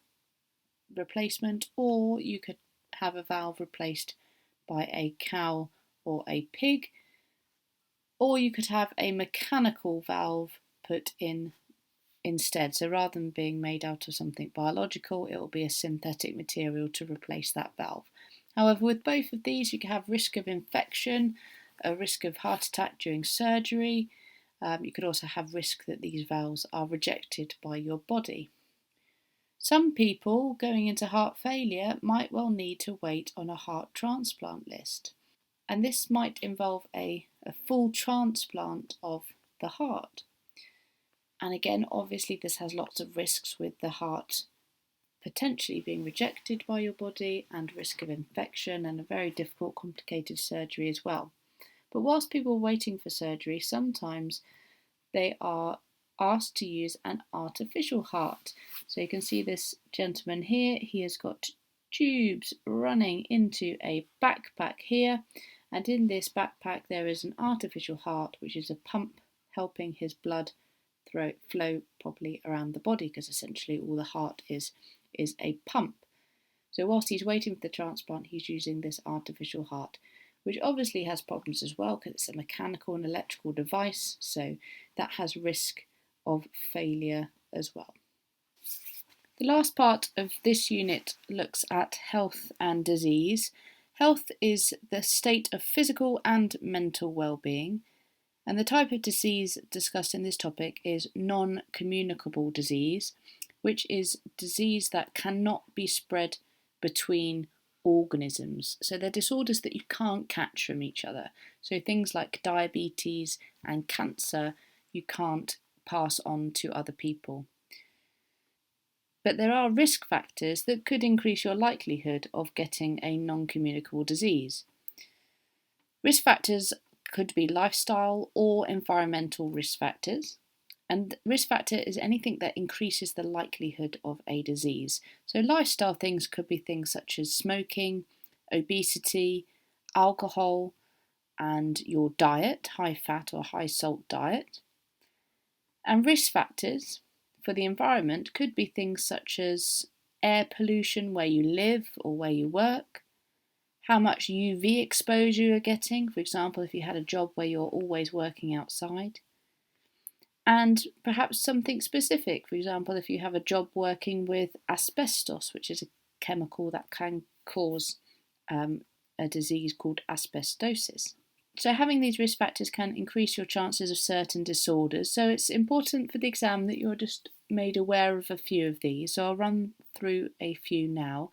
replacement, or you could have a valve replaced by a cow or a pig, or you could have a mechanical valve put in instead. So rather than being made out of something biological, it will be a synthetic material to replace that valve. However, with both of these, you can have risk of infection, a risk of heart attack during surgery. You could also have risk that these valves are rejected by your body. Some people going into heart failure might well need to wait on a heart transplant list, and this might involve a full transplant of the heart. And again, obviously, this has lots of risks with the heart potentially being rejected by your body and risk of infection and a very difficult, complicated surgery as well. But whilst people are waiting for surgery, sometimes they are asked to use an artificial heart. So you can see this gentleman here, he has got tubes running into a backpack here, and in this backpack there is an artificial heart, which is a pump helping his blood flow properly around the body, because essentially all the heart is a pump. So whilst he's waiting for the transplant, he's using this artificial heart, which obviously has problems as well because it's a mechanical and electrical device, so that has risk of failure as well. The last part of this unit looks at health and disease. Health is the state of physical and mental well-being, and the type of disease discussed in this topic is non-communicable disease, which is disease that cannot be spread between organisms. So they're disorders that you can't catch from each other. So things like diabetes and cancer you can't pass on to other people. But there are risk factors that could increase your likelihood of getting a non-communicable disease. Risk factors could be lifestyle or environmental risk factors. And risk factor is anything that increases the likelihood of a disease. So lifestyle things could be things such as smoking, obesity, alcohol, and your diet, high fat or high salt diet. And risk factors for the environment could be things such as air pollution where you live or where you work, how much UV exposure you're getting, for example, if you had a job where you're always working outside, and perhaps something specific, for example, if you have a job working with asbestos, which is a chemical that can cause a disease called asbestosis. So having these risk factors can increase your chances of certain disorders. So it's important for the exam that you're just made aware of a few of these. So I'll run through a few now.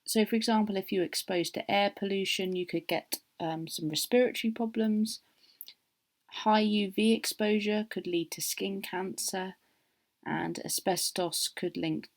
So for example, if you're exposed to air pollution, you could get some respiratory problems. High UV exposure could lead to skin cancer, and asbestos could link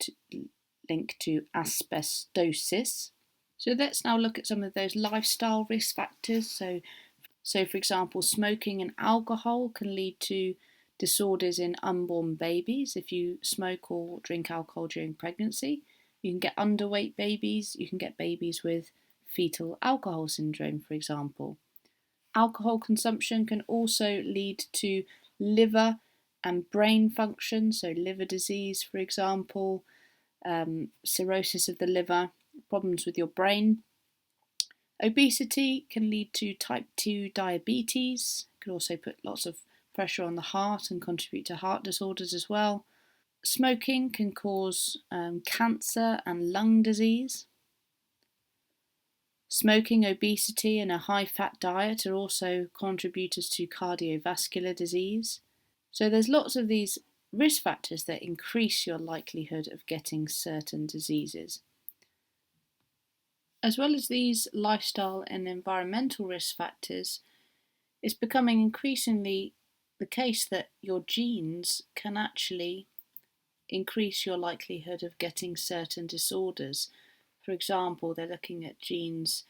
to asbestosis. So let's now look at some of those lifestyle risk factors. So for example, smoking and alcohol can lead to disorders in unborn babies. If you smoke or drink alcohol during pregnancy, you can get underweight babies, you can get babies with fetal alcohol syndrome, for example. Alcohol consumption can also lead to liver and brain function, so liver disease, for example, cirrhosis of the liver, problems with your brain. Obesity can lead to type 2 diabetes, can also put lots of pressure on the heart and contribute to heart disorders as well. Smoking can cause cancer and lung disease. Smoking, obesity, and a high-fat diet are also contributors to cardiovascular disease. So there's lots of these risk factors that increase your likelihood of getting certain diseases. As well as these lifestyle and environmental risk factors, it's becoming increasingly the case that your genes can actually increase your likelihood of getting certain disorders. For example, they're looking at genes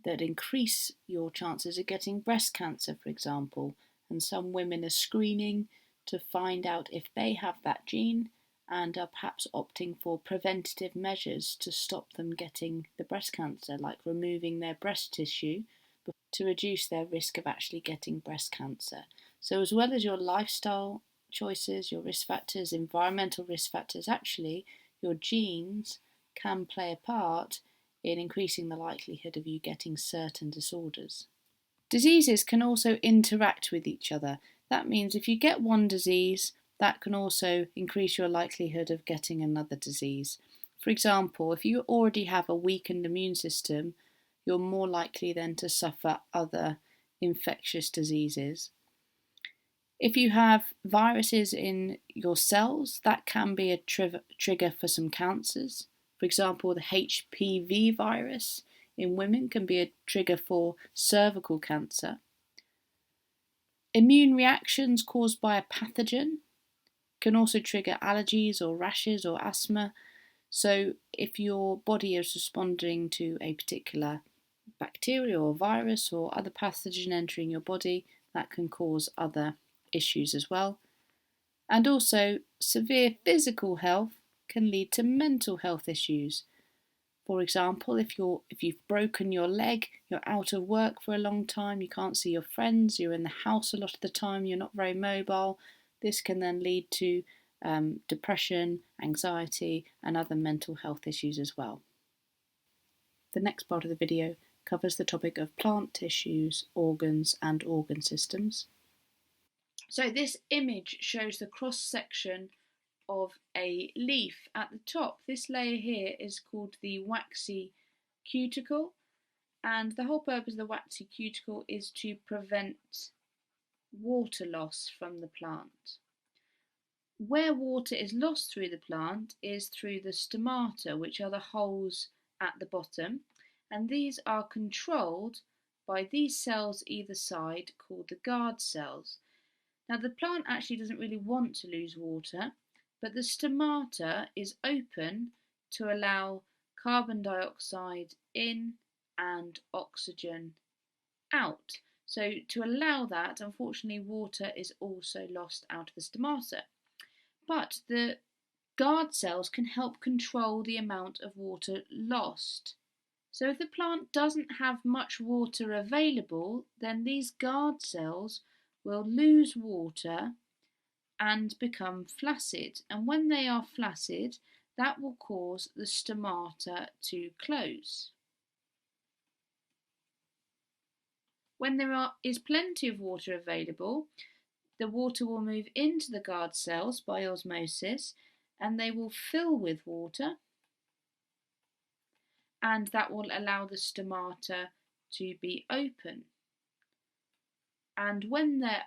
that increase your chances of getting breast cancer, for example, and some women are screening to find out if they have that gene and are perhaps opting for preventative measures to stop them getting the breast cancer, like removing their breast tissue to reduce their risk of actually getting breast cancer. So as well as your lifestyle choices, your risk factors, environmental risk factors, actually your genes can play a part in increasing the likelihood of you getting certain disorders. Diseases can also interact with each other. That means if you get one disease, that can also increase your likelihood of getting another disease. For example, if you already have a weakened immune system, you're more likely then to suffer other infectious diseases. If you have viruses in your cells, that can be a trigger for some cancers. For example, the HPV virus in women can be a trigger for cervical cancer. Immune reactions caused by a pathogen can also trigger allergies or rashes or asthma. So if your body is responding to a particular bacteria or virus or other pathogen entering your body, that can cause other issues as well. And also, severe physical health can lead to mental health issues. For example, if you've broken your leg, you're out of work for a long time, you can't see your friends, you're in the house a lot of the time, you're not very mobile, this can then lead to depression, anxiety, and other mental health issues as well. The next part of the video covers the topic of plant tissues, organs, and organ systems. So this image shows the cross-section of a leaf at the top. This layer here is called the waxy cuticle, and the whole purpose of the waxy cuticle is to prevent water loss from the plant. Where water is lost through the plant is through the stomata, which are the holes at the bottom, and these are controlled by these cells either side called the guard cells. Now the plant actually doesn't really want to lose water, but the stomata is open to allow carbon dioxide in and oxygen out. So to allow that, unfortunately, water is also lost out of the stomata. But the guard cells can help control the amount of water lost. So if the plant doesn't have much water available, then these guard cells will lose water and become flaccid. And when they are flaccid, that will cause the stomata to close. When there is plenty of water available, the water will move into the guard cells by osmosis, and they will fill with water, and that will allow the stomata to be open. And when they're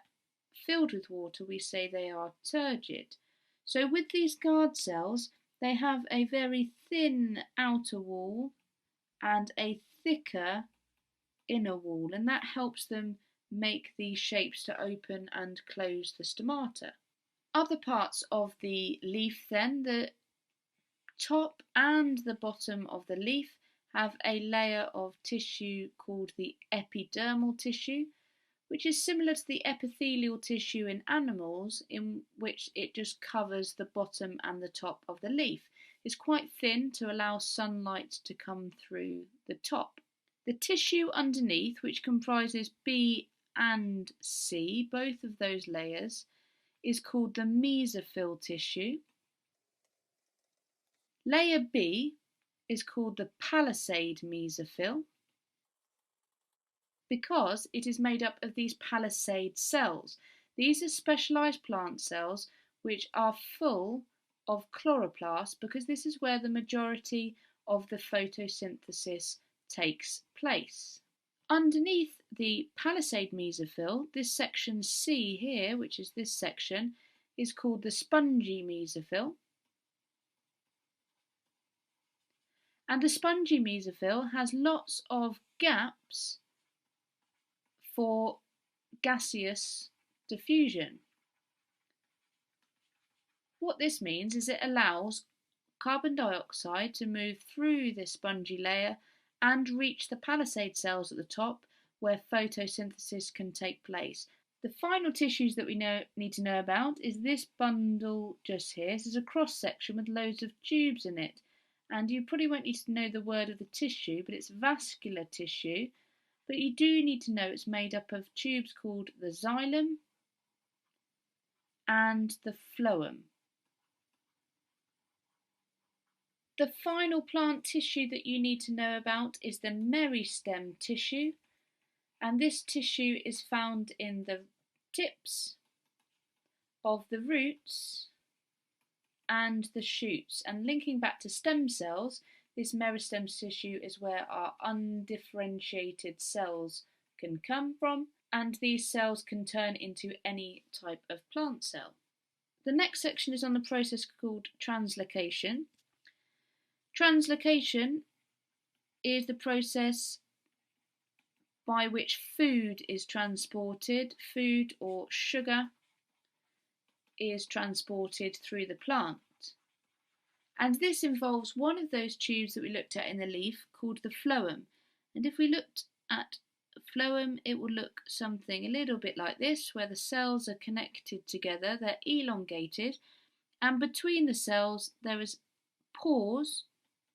filled with water, we say they are turgid. So with these guard cells, they have a very thin outer wall and a thicker inner wall, and that helps them make these shapes to open and close the stomata. Other parts of the leaf then, the top and the bottom of the leaf have a layer of tissue called the epidermal tissue, which is similar to the epithelial tissue in animals, in which it just covers the bottom and the top of the leaf. It's quite thin to allow sunlight to come through the top. The tissue underneath, which comprises B and C, both of those layers, is called the mesophyll tissue. Layer B is called the Palisade Mesophyll because it is made up of these Palisade cells. These are specialised plant cells which are full of chloroplasts because this is where the majority of the photosynthesis takes place. Underneath the Palisade Mesophyll, this section C here, which is this section, is called the Spongy Mesophyll. And the Spongy Mesophyll has lots of gaps for gaseous diffusion. What this means is it allows carbon dioxide to move through this spongy layer and reach the Palisade cells at the top where photosynthesis can take place. The final tissues that we need to know about is this bundle just here. This is a cross section with loads of tubes in it, and you probably won't need to know the word of the tissue, but it's vascular tissue. But you do need to know it's made up of tubes called the xylem and the phloem. The final plant tissue that you need to know about is the meristem tissue, and this tissue is found in the tips of the roots and the shoots. And linking back to stem cells, this meristem tissue is where our undifferentiated cells can come from, and these cells can turn into any type of plant cell. The next section is on the process called translocation. Translocation is the process by which food is transported, food or sugar is transported through the plant. And this involves one of those tubes that we looked at in the leaf called the phloem. And if we looked at phloem, it will look something a little bit like this, where the cells are connected together, they're elongated, and between the cells there is pores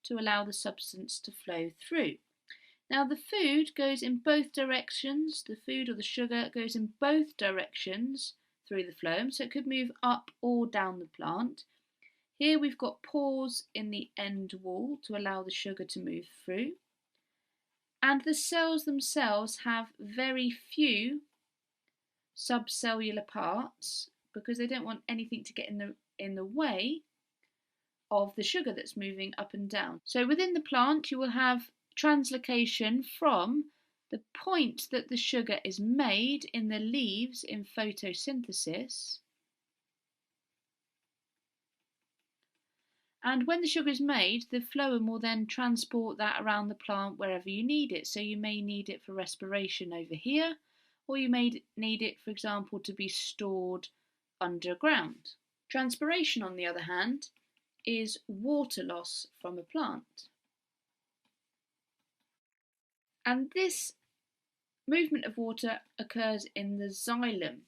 to allow the substance to flow through. Now the food goes in both directions, the food or the sugar goes in both directions through the phloem, so it could move up or down the plant. Here we've got pores in the end wall to allow the sugar to move through. And the cells themselves have very few subcellular parts because they don't want anything to get in the way of the sugar that's moving up and down. So within the plant you will have translocation from the point that the sugar is made in the leaves in photosynthesis. And when the sugar is made, the phloem will then transport that around the plant wherever you need it. So you may need it for respiration over here, or you may need it, for example, to be stored underground. Transpiration, on the other hand, is water loss from a plant. And this movement of water occurs in the xylem.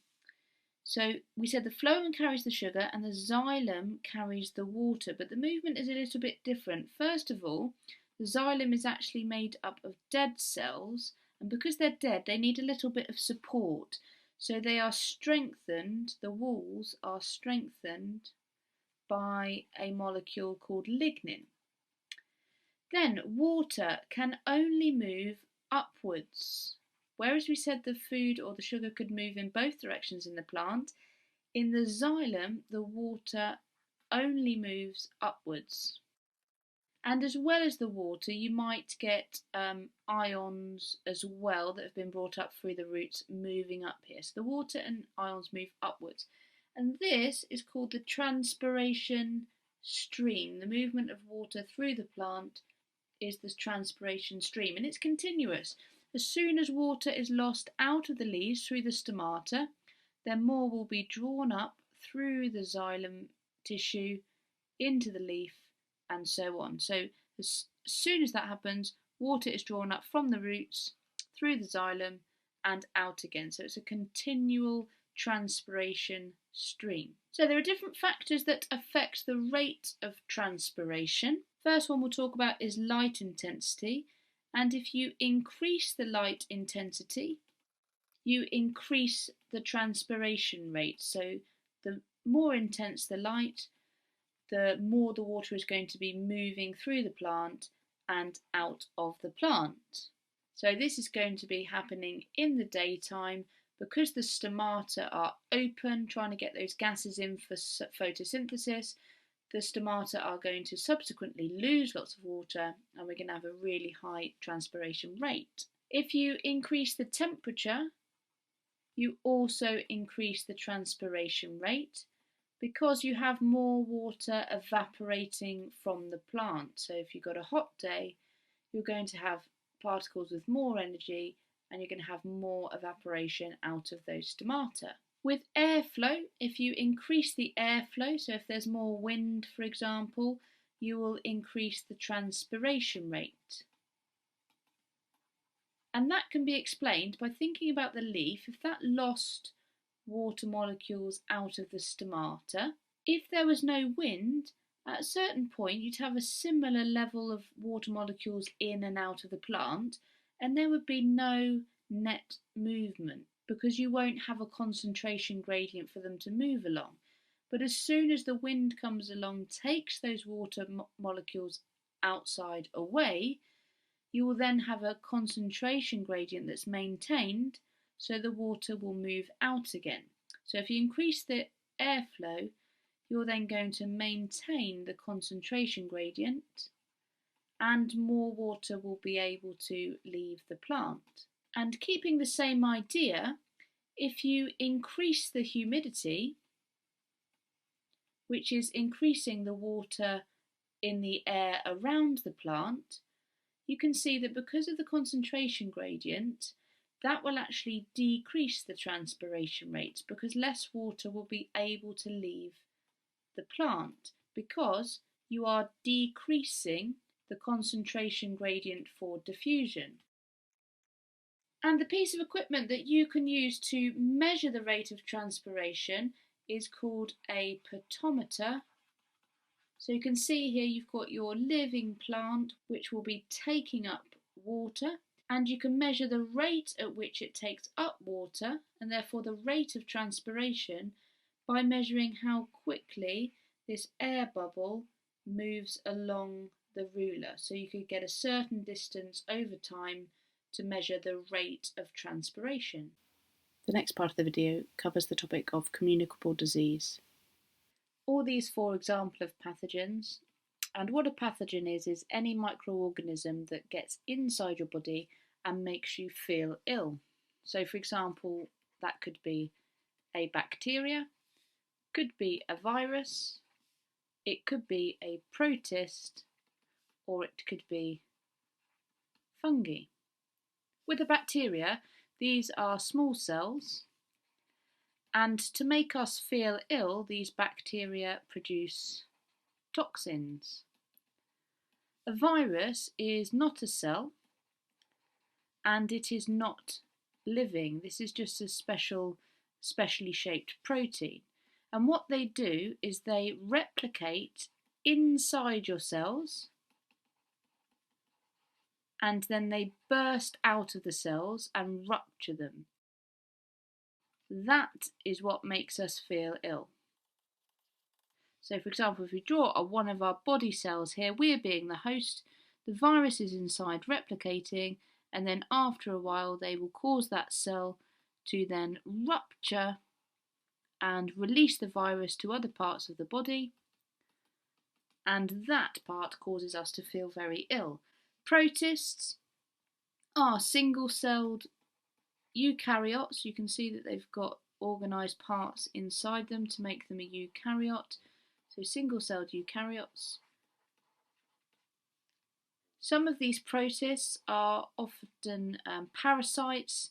So we said the phloem carries the sugar and the xylem carries the water, but the movement is a little bit different. First of all, the xylem is actually made up of dead cells, and because they're dead, they need a little bit of support. So they are strengthened, the walls are strengthened by a molecule called lignin. Then water can only move upwards. Whereas we said the food or the sugar could move in both directions in the plant, in the xylem the water only moves upwards. And as well as the water, you might get ions as well that have been brought up through the roots moving up here. So the water and ions move upwards. And this is called the transpiration stream. The movement of water through the plant is the transpiration stream, and it's continuous. As soon as water is lost out of the leaves through the stomata, then more will be drawn up through the xylem tissue into the leaf and so on. So as soon as that happens, water is drawn up from the roots through the xylem and out again. So it's a continual transpiration stream. So there are different factors that affect the rate of transpiration. First one we'll talk about is light intensity. And if you increase the light intensity, you increase the transpiration rate. So the more intense the light, the more the water is going to be moving through the plant and out of the plant. So this is going to be happening in the daytime because the stomata are open, trying to get those gases in for photosynthesis. The stomata are going to subsequently lose lots of water and we're going to have a really high transpiration rate. If you increase the temperature, you also increase the transpiration rate because you have more water evaporating from the plant. So if you've got a hot day, you're going to have particles with more energy and you're going to have more evaporation out of those stomata. With airflow, if you increase the airflow, so if there's more wind, for example, you will increase the transpiration rate. And that can be explained by thinking about the leaf. If that lost water molecules out of the stomata, if there was no wind, at a certain point you'd have a similar level of water molecules in and out of the plant, and there would be no net movement, because you won't have a concentration gradient for them to move along. But as soon as the wind comes along, takes those water molecules outside away, you will then have a concentration gradient that's maintained, so the water will move out again. So if you increase the airflow, you're then going to maintain the concentration gradient and more water will be able to leave the plant. And keeping the same idea, if you increase the humidity, which is increasing the water in the air around the plant, you can see that because of the concentration gradient, that will actually decrease the transpiration rates because less water will be able to leave the plant because you are decreasing the concentration gradient for diffusion. And the piece of equipment that you can use to measure the rate of transpiration is called a potometer. So you can see here you've got your living plant which will be taking up water, and you can measure the rate at which it takes up water and therefore the rate of transpiration by measuring how quickly this air bubble moves along the ruler. So you could get a certain distance over time to measure the rate of transpiration. The next part of the video covers the topic of communicable disease. All these four examples of pathogens, and what a pathogen is any microorganism that gets inside your body and makes you feel ill. So for example, that could be a bacteria, could be a virus, it could be a protist, or it could be fungi. With a bacteria, these are small cells, and to make us feel ill, these bacteria produce toxins. A virus is not a cell, and it is not living. This is just a specially shaped protein. And what they do is they replicate inside your cells, and then they burst out of the cells and rupture them. That is what makes us feel ill. So for example, if we draw one of our body cells here, we're being the host, the virus is inside replicating, and then after a while they will cause that cell to then rupture and release the virus to other parts of the body, and that part causes us to feel very ill. Protists are single-celled eukaryotes. You can see that they've got organised parts inside them to make them a eukaryote. So single-celled eukaryotes. Some of these protists are often parasites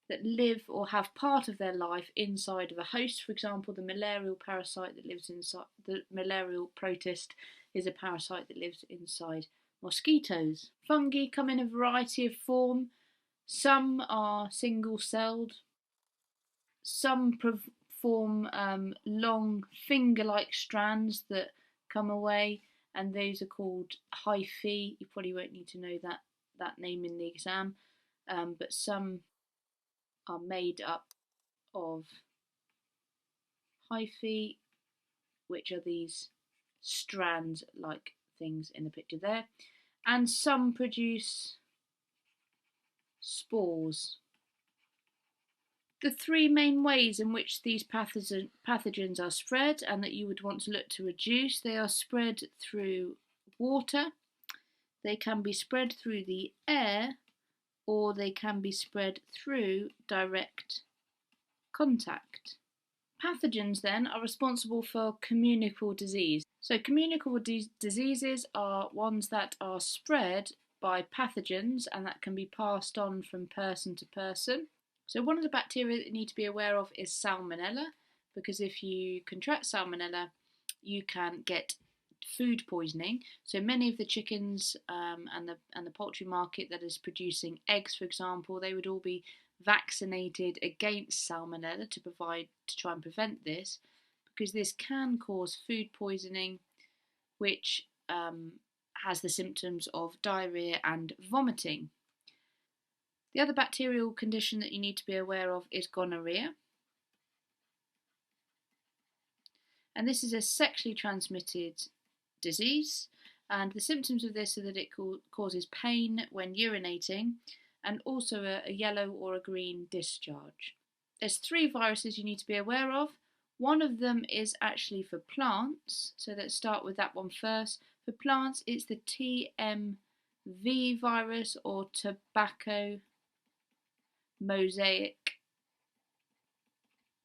that live or have part of their life inside of a host. For example, the malarial parasite that lives inside, the malarial protist is a parasite that lives inside mosquitoes. Fungi come in a variety of form. Some are single-celled. Some form long finger-like strands that come away, and those are called hyphae. You probably won't need to know that name in the exam, but some are made up of hyphae, which are these strand-like things in the picture there, and some produce spores. The three main ways in which these pathogens are spread and that you would want to look to reduce, they are spread through water, they can be spread through the air, or they can be spread through direct contact. Pathogens then are responsible for communicable disease. So communicable diseases are ones that are spread by pathogens and that can be passed on from person to person. So one of the bacteria that you need to be aware of is Salmonella, because if you contract Salmonella, you can get food poisoning. So many of the chickens and the poultry market that is producing eggs, for example, they would all be vaccinated against Salmonella to try and prevent this, because this can cause food poisoning, which has the symptoms of diarrhea and vomiting. The other bacterial condition that you need to be aware of is gonorrhea. And this is a sexually transmitted disease. And the symptoms of this are that it causes pain when urinating and also a yellow or a green discharge. There's 3 viruses you need to be aware of. One of them is actually for plants, so let's start with that one first. For plants, it's the TMV virus or tobacco mosaic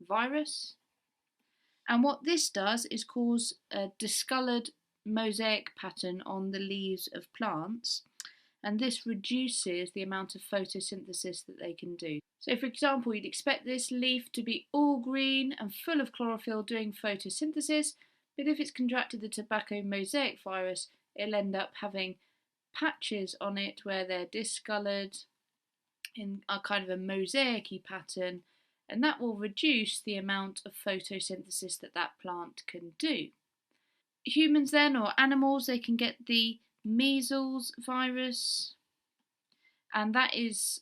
virus. And what this does is cause a discoloured mosaic pattern on the leaves of plants, and this reduces the amount of photosynthesis that they can do. So for example, you'd expect this leaf to be all green and full of chlorophyll doing photosynthesis, but if it's contracted the tobacco mosaic virus, it'll end up having patches on it where they're discoloured in a kind of a mosaic-y pattern, and that will reduce the amount of photosynthesis that that plant can do. Humans then, or animals, they can get the measles virus, and that is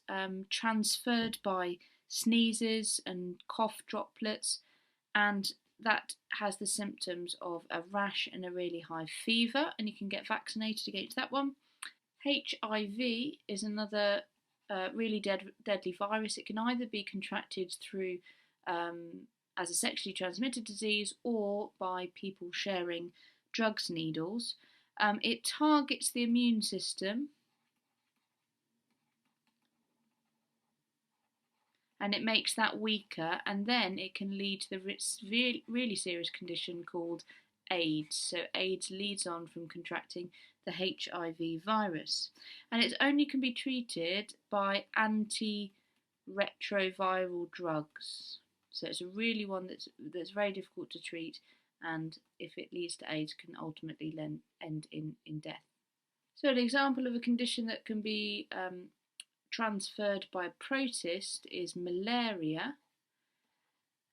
transferred by sneezes and cough droplets, and that has the symptoms of a rash and a really high fever, and you can get vaccinated against that one. HIV is another really deadly virus. It can either be contracted through as a sexually transmitted disease or by people sharing drugs needles. It targets the immune system and it makes that weaker, and then it can lead to the really serious condition called AIDS. So AIDS leads on from contracting the HIV virus, and it only can be treated by antiretroviral drugs. So it's a really one that's very difficult to treat, and if it leads to AIDS, can ultimately end in death. So an example of a condition that can be transferred by a protist is malaria,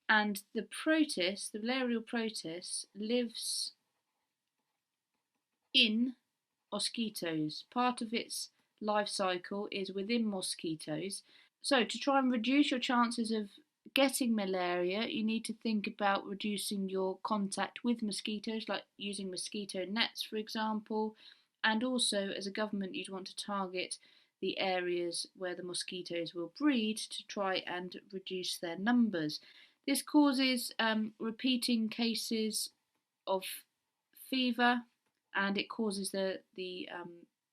and the malarial protist, lives in mosquitoes. Part of its life cycle is within mosquitoes. So to try and reduce your chances of getting malaria, you need to think about reducing your contact with mosquitoes, like using mosquito nets, for example, and also as a government you'd want to target the areas where the mosquitoes will breed to try and reduce their numbers. This causes repeating cases of fever, and it causes the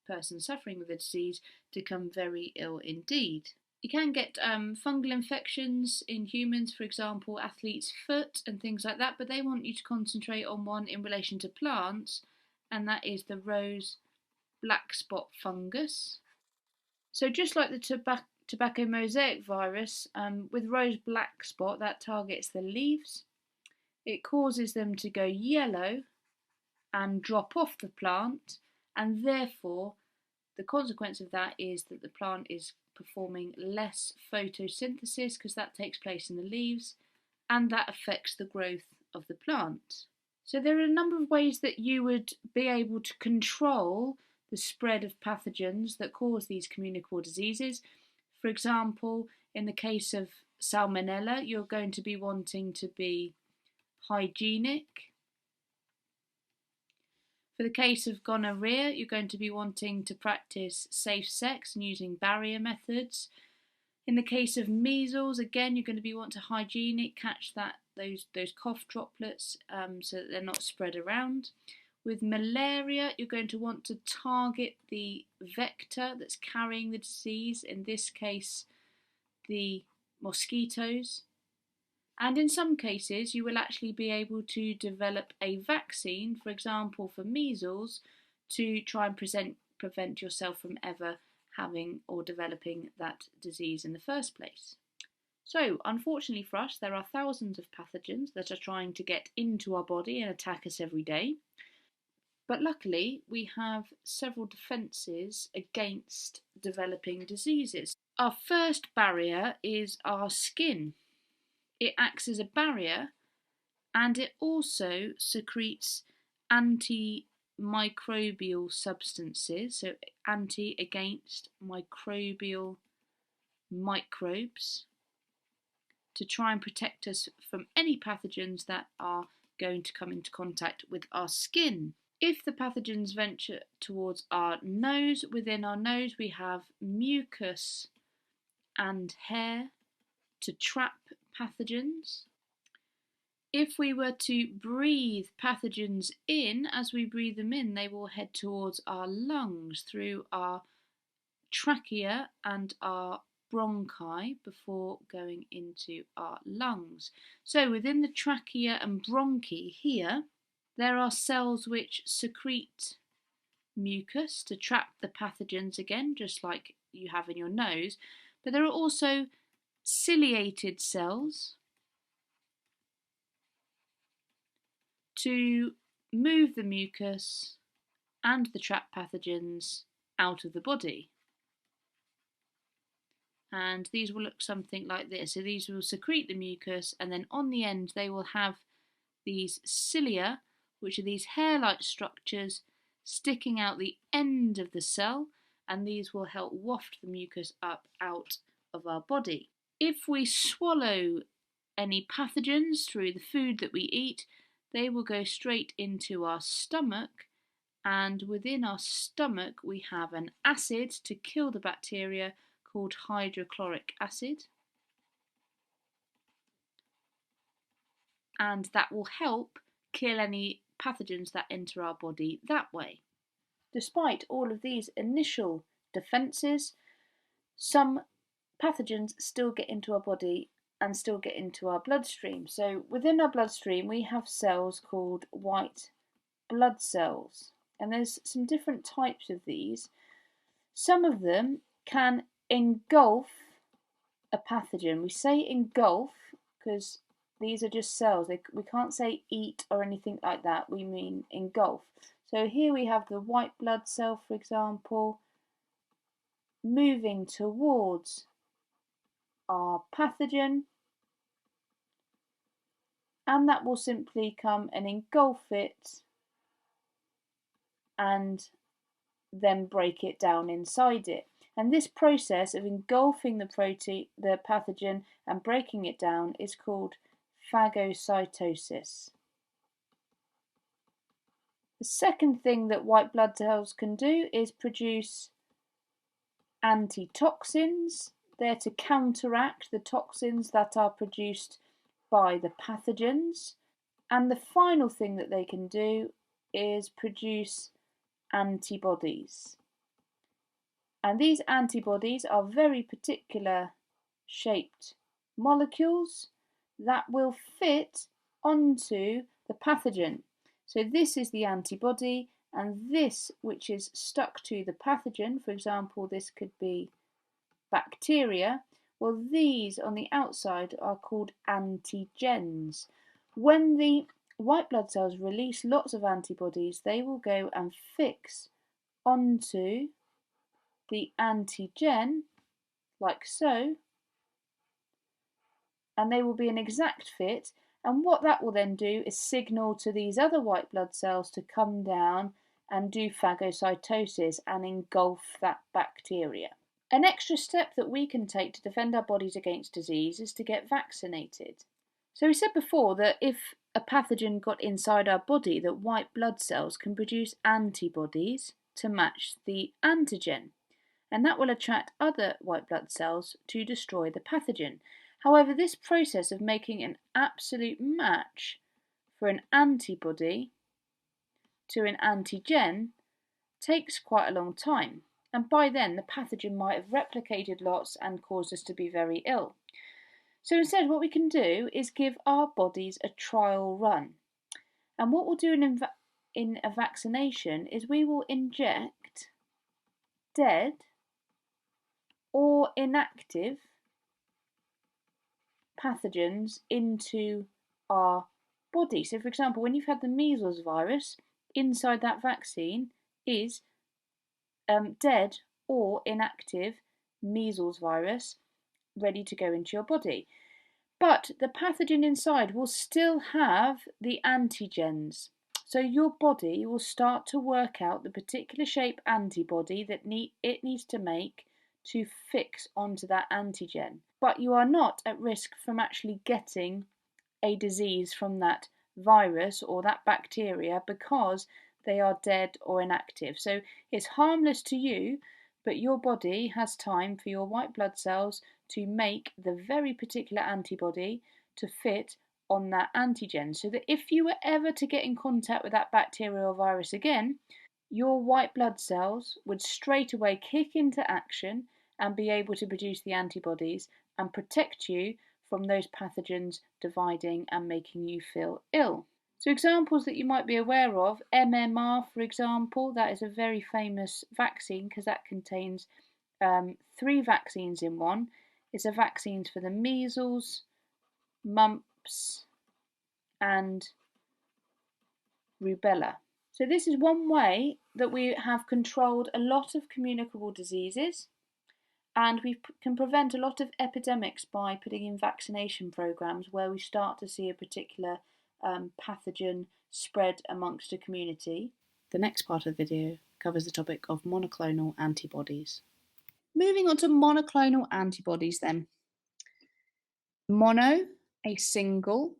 person suffering with the disease to become very ill indeed. You can get fungal infections in humans, for example, athlete's foot and things like that, but they want you to concentrate on one in relation to plants, and that is the rose black spot fungus. So just like the tobacco mosaic virus, with rose black spot, that targets the leaves. It causes them to go yellow and drop off the plant, and therefore the consequence of that is that the plant is performing less photosynthesis because that takes place in the leaves, and that affects the growth of the plant. So there are a number of ways that you would be able to control the spread of pathogens that cause these communicable diseases. For example, in the case of Salmonella, you're going to be wanting to be hygienic. For the case of gonorrhea, you're going to be wanting to practice safe sex and using barrier methods. In the case of measles, again, you're going to be wanting to hygienic, catch those cough droplets so that they're not spread around. With malaria, you're going to want to target the vector that's carrying the disease, in this case, the mosquitoes. And in some cases, you will actually be able to develop a vaccine, for example, for measles, to try and prevent yourself from ever having or developing that disease in the first place. So, unfortunately for us, there are thousands of pathogens that are trying to get into our body and attack us every day. But luckily, we have several defences against developing diseases. Our first barrier is our skin. It acts as a barrier, and it also secretes antimicrobial substances, so against microbial microbes, to try and protect us from any pathogens that are going to come into contact with our skin. If the pathogens venture towards our nose, within our nose we have mucus and hair to trap pathogens. If we were to breathe pathogens in, as we breathe them in, they will head towards our lungs through our trachea and our bronchi before going into our lungs. So within the trachea and bronchi here, there are cells which secrete mucus to trap the pathogens again, just like you have in your nose, but there are also ciliated cells to move the mucus and the trapped pathogens out of the body. And these will look something like this. So these will secrete the mucus, and then on the end they will have these cilia, which are these hair-like structures sticking out the end of the cell, and these will help waft the mucus up out of our body. If we swallow any pathogens through the food that we eat, they will go straight into our stomach, and within our stomach we have an acid to kill the bacteria called hydrochloric acid, and that will help kill any pathogens that enter our body that way. Despite all of these initial defences, some pathogens still get into our body and still get into our bloodstream. So within our bloodstream we have cells called white blood cells, and there's some different types of these. Some of them can engulf a pathogen. We say engulf because these are just cells. We can't say eat or anything like that. We mean engulf. So here we have the white blood cell, for example, moving towards our pathogen, and that will simply come and engulf it and then break it down inside it. And this process of engulfing the pathogen and breaking it down is called phagocytosis. The second thing that white blood cells can do is produce antitoxins. They're to counteract the toxins that are produced by the pathogens. And the final thing that they can do is produce antibodies. And these antibodies are very particular shaped molecules that will fit onto the pathogen. So this is the antibody, and this which is stuck to the pathogen, for example this could be bacteria, well these on the outside are called antigens. When the white blood cells release lots of antibodies, they will go and fix onto the antigen like so, and they will be an exact fit, and what that will then do is signal to these other white blood cells to come down and do phagocytosis and engulf that bacteria. An extra step that we can take to defend our bodies against disease is to get vaccinated. So we said before that if a pathogen got inside our body, that white blood cells can produce antibodies to match the antigen, and that will attract other white blood cells to destroy the pathogen. However, this process of making an absolute match for an antibody to an antigen takes quite a long time, and by then the pathogen might have replicated lots and caused us to be very ill. So instead what we can do is give our bodies a trial run, and what we'll do in a vaccination is we will inject dead or inactive pathogens into our body. So for example, when you've had the measles virus, inside that vaccine is dead or inactive measles virus ready to go into your body. But the pathogen inside will still have the antigens. So your body will start to work out the particular shape antibody that it needs to make to fix onto that antigen. But you are not at risk from actually getting a disease from that virus or that bacteria, because they are dead or inactive. So it's harmless to you, but your body has time for your white blood cells to make the very particular antibody to fit on that antigen, so that if you were ever to get in contact with that bacteria or virus again, your white blood cells would straight away kick into action and be able to produce the antibodies and protect you from those pathogens dividing and making you feel ill. So examples that you might be aware of, MMR for example, that is a very famous vaccine because that contains 3 vaccines in one. It's a vaccine for the measles, mumps and rubella. So this is one way that we have controlled a lot of communicable diseases, and we can prevent a lot of epidemics by putting in vaccination programs where we start to see a particular pathogen spread amongst a community. The next part of the video covers the topic of monoclonal antibodies. Moving on to monoclonal antibodies then. Mono, a single,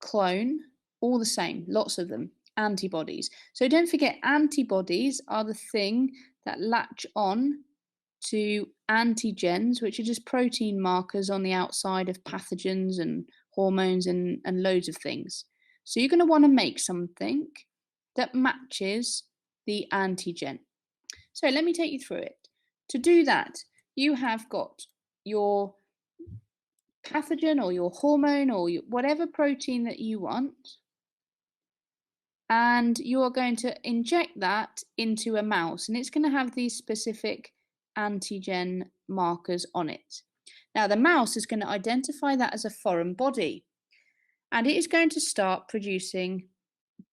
clone, all the same, lots of them, antibodies. So don't forget, antibodies are the thing that latch on to antigens, which are just protein markers on the outside of pathogens and hormones and loads of things. So you're going to want to make something that matches the antigen. So let me take you through it. To do that, you have got your pathogen or your hormone or whatever protein that you want, and you are going to inject that into a mouse, and it's going to have these specific antigen markers on it. Now the mouse is going to identify that as a foreign body, and it is going to start producing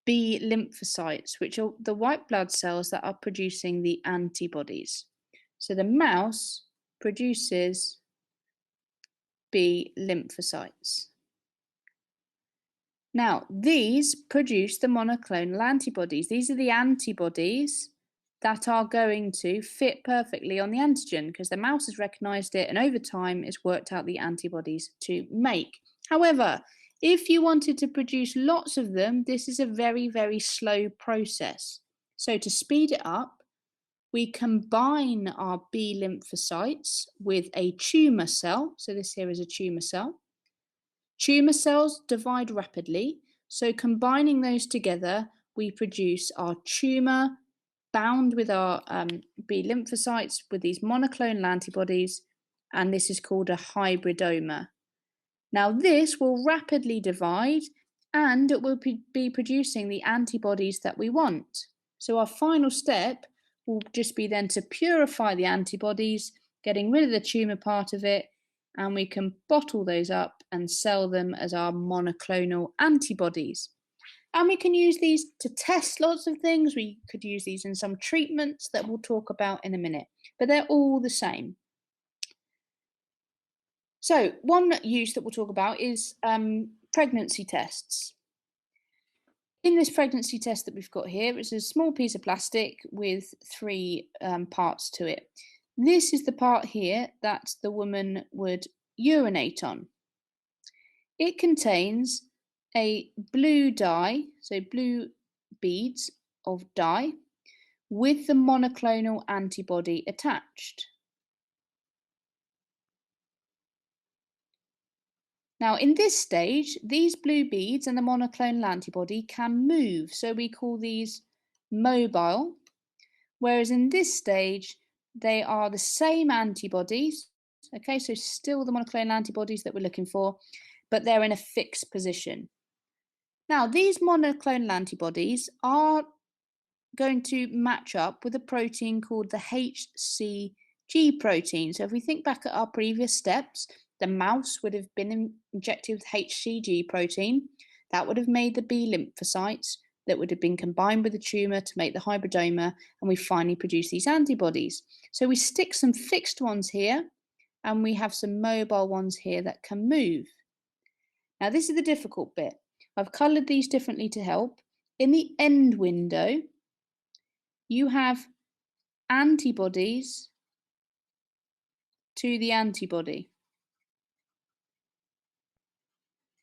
B lymphocytes, which are the white blood cells that are producing the antibodies. So the mouse produces B lymphocytes. Now, these produce the monoclonal antibodies. These are the antibodies that are going to fit perfectly on the antigen because the mouse has recognized it, and over time it's worked out the antibodies to make. However, if you wanted to produce lots of them, this is a very, very slow process. So to speed it up, we combine our B lymphocytes with a tumour cell. So this here is a tumour cell. Tumour cells divide rapidly, so combining those together, we produce our tumour bound with our B lymphocytes with these monoclonal antibodies, and this is called a hybridoma. Now this will rapidly divide and it will be producing the antibodies that we want. So our final step will just be then to purify the antibodies, getting rid of the tumour part of it, and we can bottle those up and sell them as our monoclonal antibodies. And we can use these to test lots of things. We could use these in some treatments that we'll talk about in a minute, but they're all the same. So one use that we'll talk about is pregnancy tests. In this pregnancy test that we've got here, it's a small piece of plastic with 3 parts to it. This is the part here that the woman would urinate on. It contains a blue dye, so blue beads of dye, with the monoclonal antibody attached. Now in this stage, these blue beads and the monoclonal antibody can move, so we call these mobile, whereas in this stage, they are the same antibodies, okay, so still the monoclonal antibodies that we're looking for, but they're in a fixed position. Now, these monoclonal antibodies are going to match up with a protein called the HCG protein. So if we think back at our previous steps, the mouse would have been injected with HCG protein. That would have made the B lymphocytes that would have been combined with the tumour to make the hybridoma, and we finally produce these antibodies. So we stick some fixed ones here, and we have some mobile ones here that can move. Now this is the difficult bit. I've coloured these differently to help. In the end window, you have antibodies to the antibody.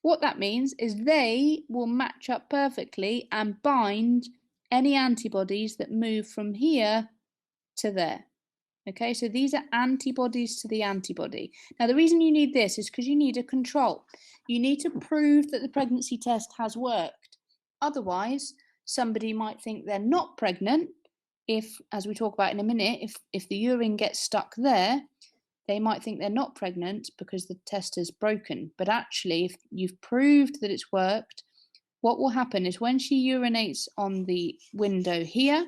What that means is they will match up perfectly and bind any antibodies that move from here to there. Okay, so these are antibodies to the antibody. Now, the reason you need this is because you need a control. You need to prove that the pregnancy test has worked. Otherwise, somebody might think they're not pregnant if, as we talk about in a minute, if the urine gets stuck there, they might think they're not pregnant because the test is broken. But actually, if you've proved that it's worked, what will happen is when she urinates on the window here,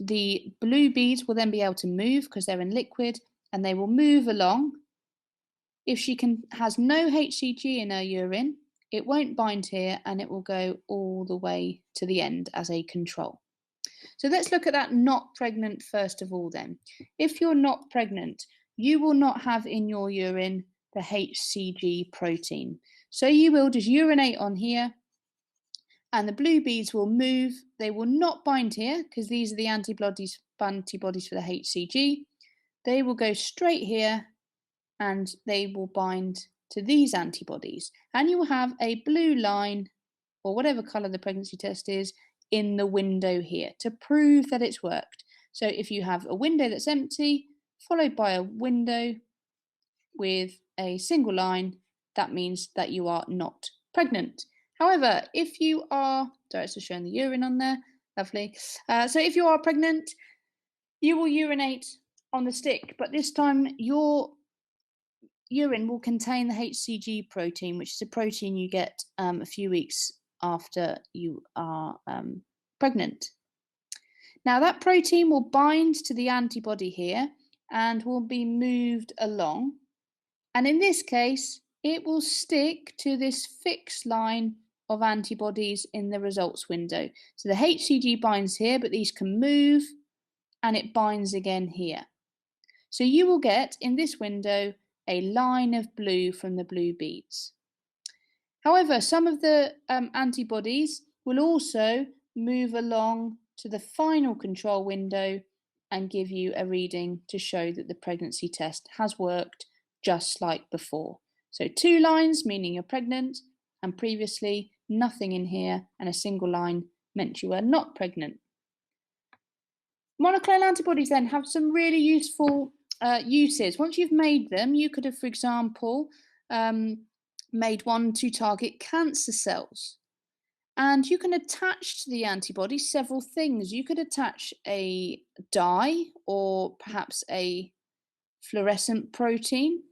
the blue beads will then be able to move because they're in liquid, and they will move along. If she has no HCG in her urine, it won't bind here and it will go all the way to the end as a control. So let's look at that not pregnant first of all then. If you're not pregnant, you will not have in your urine the HCG protein. So you will just urinate on here and the blue beads will move. They will not bind here because these are the antibodies for the HCG. They will go straight here and they will bind to these antibodies. And you will have a blue line, or whatever colour the pregnancy test is, in the window here to prove that it's worked. So if you have a window that's empty, followed by a window with a single line, that means that you are not pregnant. However, if you are, sorry, it's just showing the urine on there, lovely. So if you are pregnant, you will urinate on the stick, but this time your urine will contain the HCG protein, which is a protein you get a few weeks after you are pregnant. Now that protein will bind to the antibody here and will be moved along. And in this case, it will stick to this fixed line of antibodies in the results window. So the HCG binds here, but these can move and it binds again here. So you will get in this window a line of blue from the blue beads. However, some of the antibodies will also move along to the final control window and give you a reading to show that the pregnancy test has worked just like before. So 2 lines meaning you're pregnant, and previously nothing in here, and a single line meant you were not pregnant. Monoclonal antibodies then have some really useful uses. Once you've made them, you could have, for example, made one to target cancer cells. And you can attach to the antibody several things. You could attach a dye or perhaps a fluorescent protein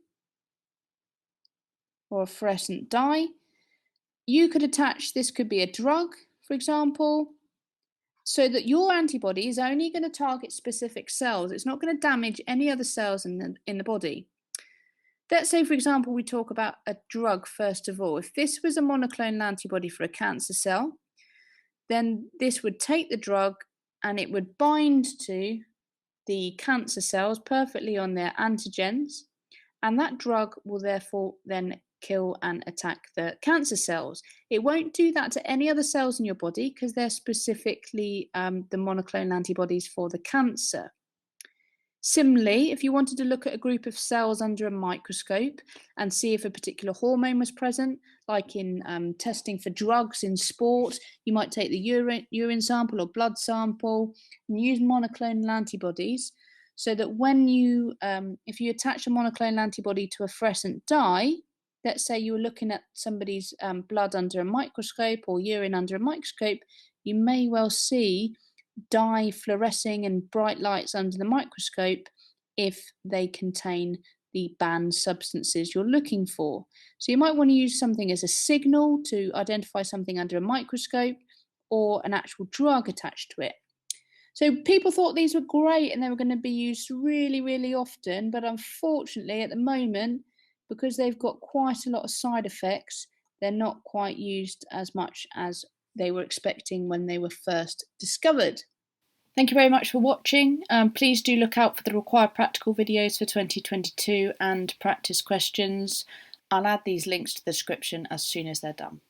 or a fluorescent dye. You could attach, this could be a drug, for example, so that your antibody is only going to target specific cells. It's not going to damage any other cells in the body. Let's say, for example, we talk about a drug first of all. If this was a monoclonal antibody for a cancer cell, then this would take the drug and it would bind to the cancer cells perfectly on their antigens, and that drug will therefore then kill and attack the cancer cells. It won't do that to any other cells in your body because they're specifically the monoclonal antibodies for the cancer. Similarly, if you wanted to look at a group of cells under a microscope and see if a particular hormone was present, like in testing for drugs in sport, you might take the urine sample or blood sample and use monoclonal antibodies so that when you, if you attach a monoclonal antibody to a fluorescent dye, let's say you were looking at somebody's blood under a microscope or urine under a microscope, you may well see dye fluorescing and bright lights under the microscope if they contain the banned substances you're looking for. So you might want to use something as a signal to identify something under a microscope or an actual drug attached to it. So people thought these were great and they were going to be used really, really often, but unfortunately at the moment, because they've got quite a lot of side effects, they're not quite used as much as they were expecting when they were first discovered. Thank you very much for watching. Please do look out for the required practical videos for 2022 and practice questions. I'll add these links to the description as soon as they're done.